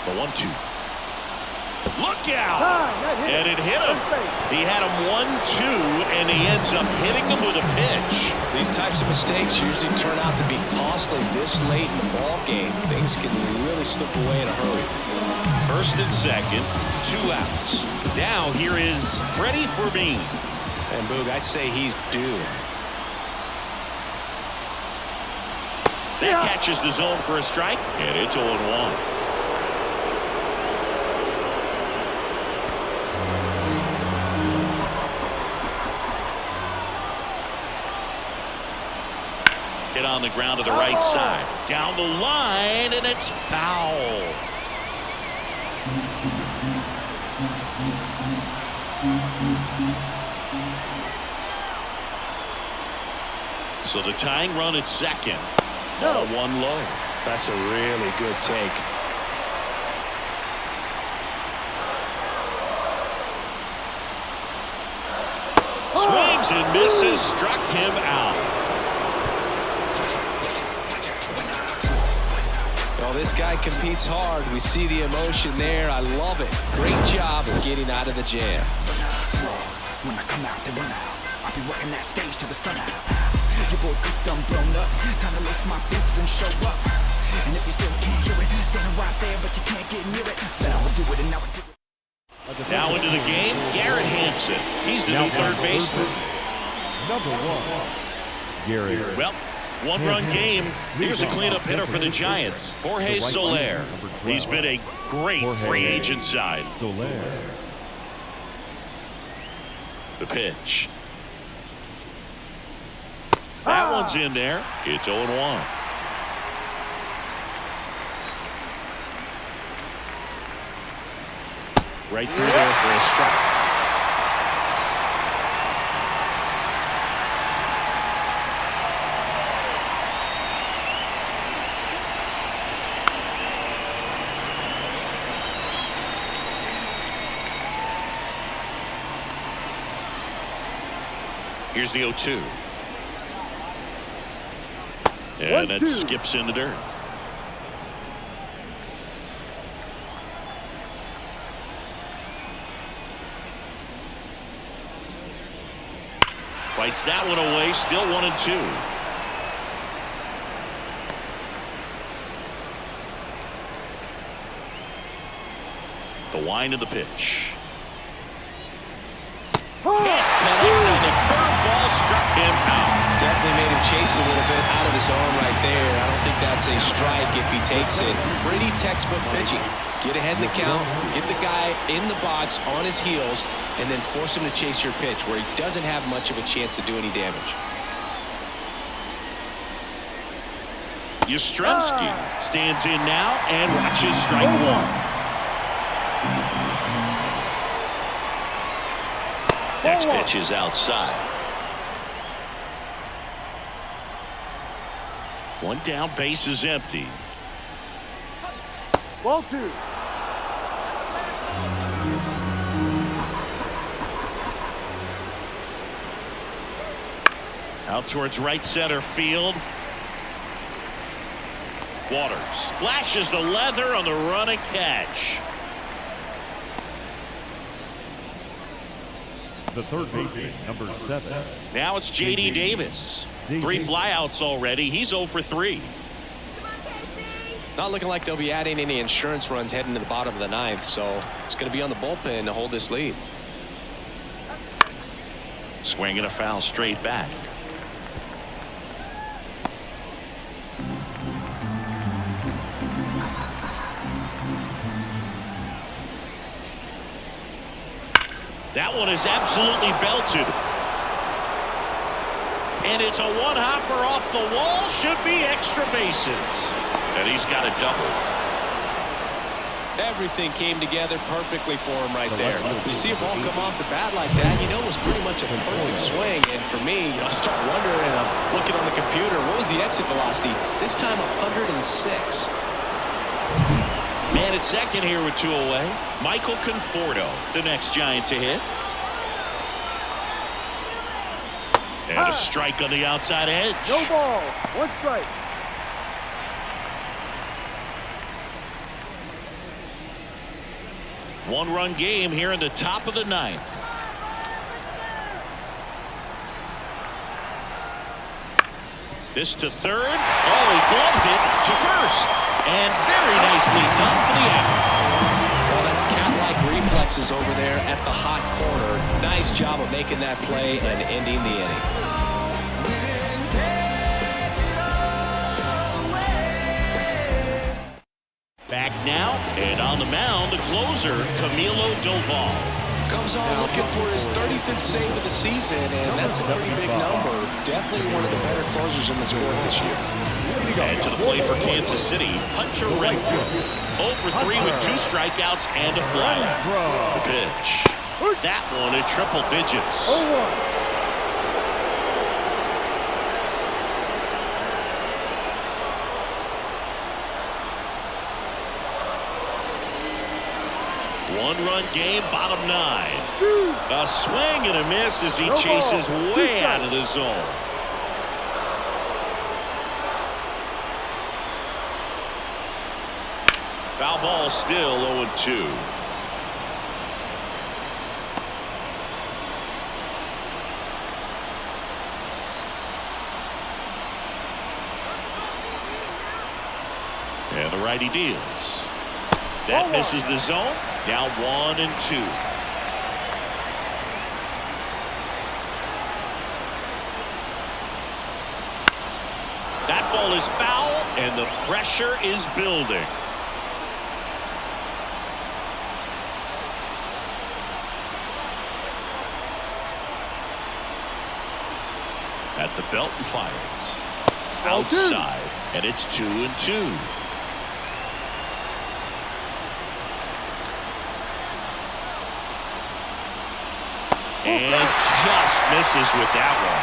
The 1-2. Look out! And it hit him. He had him 1-2, and he ends up hitting him with a pitch. These types of mistakes usually turn out to be costly this late in the ball game. Things can really slip away in a hurry. First and second, 2 outs. Now here is Freddie Fermin. And Boog, I'd say he's due. That catches the zone for a strike, and it's 0-1. Hit on the ground to the right side. Down the line, and it's foul. So the tying run at second. Ball 1 low. That's a really good take. Swings and misses, struck him out. Well, this guy competes hard. We see the emotion there. I love it. Great job of getting out of the jam. When I come out, they run out. I'll be working that stage till the sun out. Your boy cooked, I'm blown up. Time to lace my boots and show up. And if you still can't hear it, standing right there, but you can't get near it. Said I would do it, and now I do it. Now into the game, Garrett Hampson. He's the new third baseman. Number 1, Gary. Well, 1-run game. Here's a cleanup hitter for the Giants, Jorge Soler. He's been a great free agent side. Soler. The pitch. That one's in there. It's 0-1. Right through there for a strike. Here's the 0-2. And that skips in the dirt. Fights that one away. Still 1-2. The wind of the pitch. The curveball struck him out. Definitely made him chase a little bit out of his arm right there. I don't think that's a strike if he takes it. Pretty textbook pitching. Get ahead in the count, get the guy in the box on his heels, and then force him to chase your pitch where he doesn't have much of a chance to do any damage. Yastrzemski stands in now and watches strike one. Next pitch is outside. One down, base is empty. Ball 2. Out towards right center field. Waters flashes the leather on the running catch. The third baseman, number 7. Now it's J.D. Davis. 3 flyouts already. He's 0 for 3. Not looking like they'll be adding any insurance runs heading to the bottom of the 9th, so it's going to be on the bullpen to hold this lead. Swinging a foul straight back. That one is absolutely belted. And it's a one-hopper off the wall. Should be extra bases. And he's got a double. Everything came together perfectly for him right there. You see a ball come off the bat like that, you know it was pretty much a perfect swing. And for me, I start wondering, and I'm looking on the computer, what was the exit velocity? This time 106. Man at second here with 2 away. Michael Conforto, the next Giant to hit. And a strike on the outside edge. No ball. 1 strike. One-run game here in the top of the 9th. This to third. Oh, he gloves it to first. And very nicely done for the out. Well, that's cat-like reflexes over there at the hot corner. Nice job of making that play and ending the inning. Back now, and on the mound, the closer, Camilo Doval. Comes on looking for his 35th save of the season, and that's a pretty big number. Definitely one of the better closers in the sport this year. And to the plate for Kansas City, Hunter Renfroe. 0 for 3 with 2 strikeouts and a flyout. The pitch. That one in triple digits. 0-1. One-run game, bottom 9. A swing and a miss as he chases way out of the zone. Foul ball still 0-2. And the righty deals. That misses the zone. Now 1-2. That ball is foul, and the pressure is building. At the belt and fires. Outside, and it's 2-2. And just misses with that one.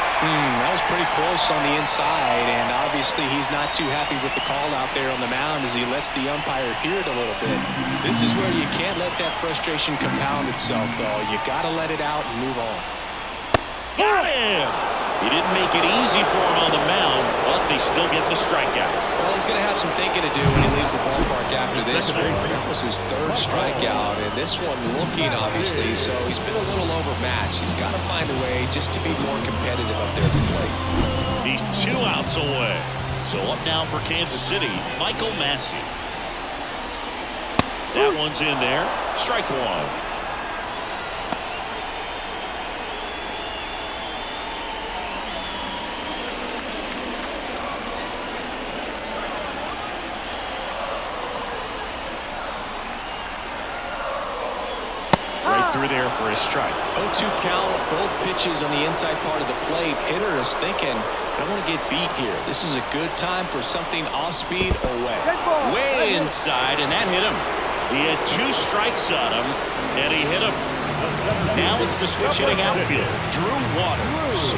That was pretty close on the inside, and obviously he's not too happy with the call out there on the mound as he lets the umpire hear it a little bit. This is where you can't let that frustration compound itself, though. You got to let it out and move on. Got him! He didn't make it easy for him on the mound, but they still get the strikeout. Well, he's going to have some thinking to do when he leaves the ballpark after this one. That was his third strikeout, and this one looking, obviously, so he's been a little overmatched. He's got to find a way just to be more competitive up there at the plate. He's 2 outs away. So up now for Kansas City, Michael Massey. That one's in there. Strike one. Through there for a strike. 0-2 count, both pitches on the inside part of the plate. Hitter is thinking, I want to get beat here. This is a good time for something off speed or way. Way inside, and that hit him. He had 2 strikes on him, and he hit him. Now it's the switch hitting outfield, Drew Waters.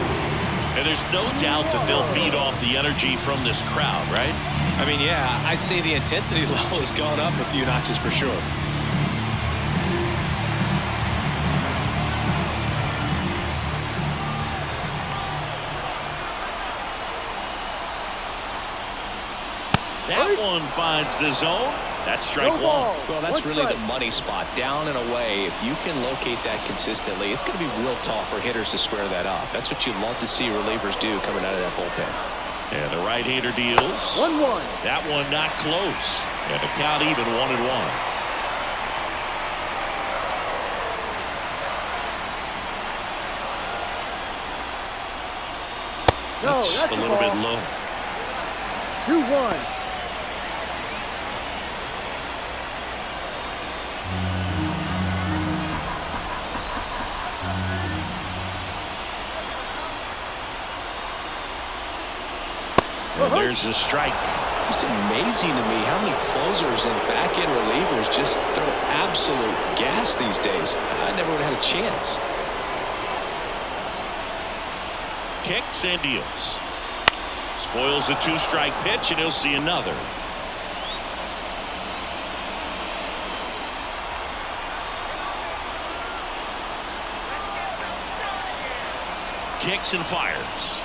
And there's no doubt that they'll feed off the energy from this crowd, right? I mean, yeah, I'd say the intensity level has gone up a few notches for sure. That one finds the zone. That's strike one. Well, that's really the money spot, down and away. If you can locate that consistently, it's going to be real tough for hitters to square that up. That's what you'd love to see relievers do coming out of that bullpen. And the right-hander deals. 1-1. That one not close. And the count even 1-1. That's a little bit low. 2-1. And there's a strike. Just amazing to me how many closers and back-end relievers just throw absolute gas these days. I never would have had a chance. Kicks and deals. Spoils the 2-strike pitch, and he'll see another. Kicks and fires.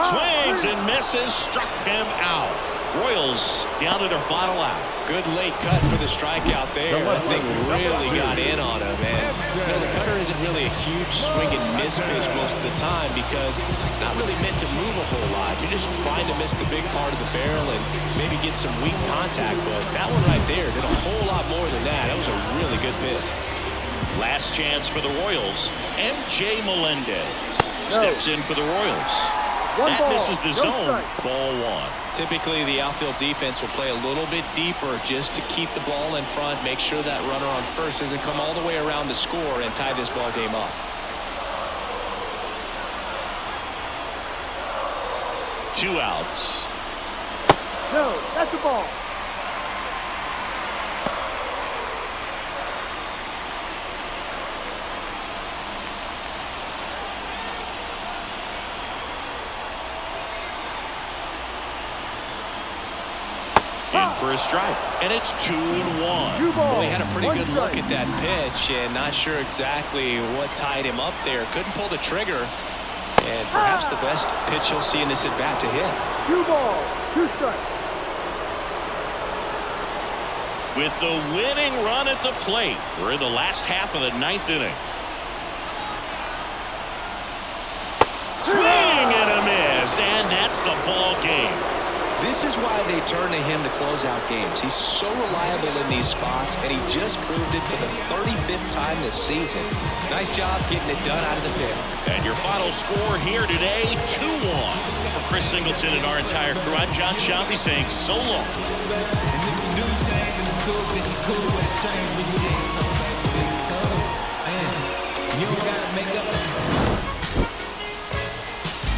Swings and misses, struck him out. Royals down to their final out. Good late cut for the strikeout there. That thing really got in on him. And the cutter isn't really a huge swing and miss pitch most of the time because it's not really meant to move a whole lot. You're just trying to miss the big part of the barrel and maybe get some weak contact. But that one right there did a whole lot more than that. That was a really good pitch. Last chance for the Royals. MJ Melendez steps in for the Royals. That misses the zone. Ball one. Typically, the outfield defense will play a little bit deeper just to keep the ball in front, make sure that runner on first doesn't come all the way around to score and tie this ball game up. 2 outs. No, that's a ball. In for a strike, and it's 2-1. Well, he had a pretty good look at that pitch and not sure exactly what tied him up there. Couldn't pull the trigger, and perhaps the best pitch he'll see in this at-bat to hit. 2 balls, 2 strikes. With the winning run at the plate, we're in the last half of the 9th inning. Swing and a miss, and that's the ball game. This is why they turn to him to close out games. He's so reliable in these spots, and he just proved it for the 35th time this season. Nice job getting it done out of the pit. And your final score here today, 2-1. For Chris Singleton and our entire crew, I'm John Sciambi saying so long.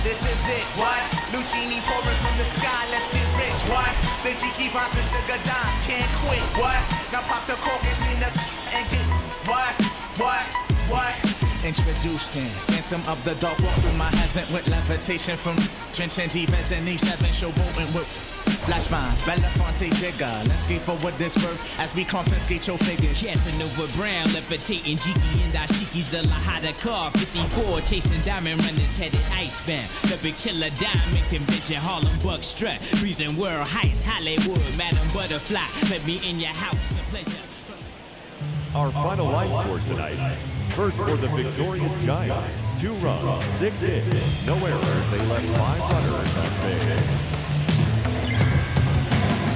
This is it, what? Lucini pouring from the sky, let's get rich, what? The Jiki Vines and Sugar Dimes can't quit, what? Now pop the cork and spin up and get, what? Introducing Phantom of the Dark. Walk through my heaven with levitation from trenching defense and E7 showboating with flash vines. Belafonte jigger. Let's get forward this worth as we confiscate your figures. Casanova Brown, levitating Jiki and Dashiki's the Lahada car. 54 chasing diamond runners headed icebound. The big chiller diamond convention, Harlem Buck strut. Reason world heights, Hollywood, Madam Butterfly. Let me in your house, a pleasure. Our final line score tonight. First for the victorious Giants, 2 runs, 6 hits, no errors. They left 5 runners on base.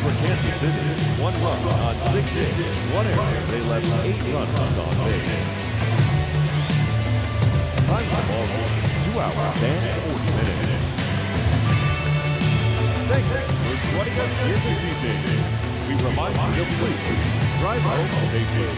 For Kansas City, 1 run on 6 hits, 1 error. They left 8 runners on base. Time for ball game, 2 hours and 40 minutes. Thanks for joining us here this evening. We remind you to please drive home safely.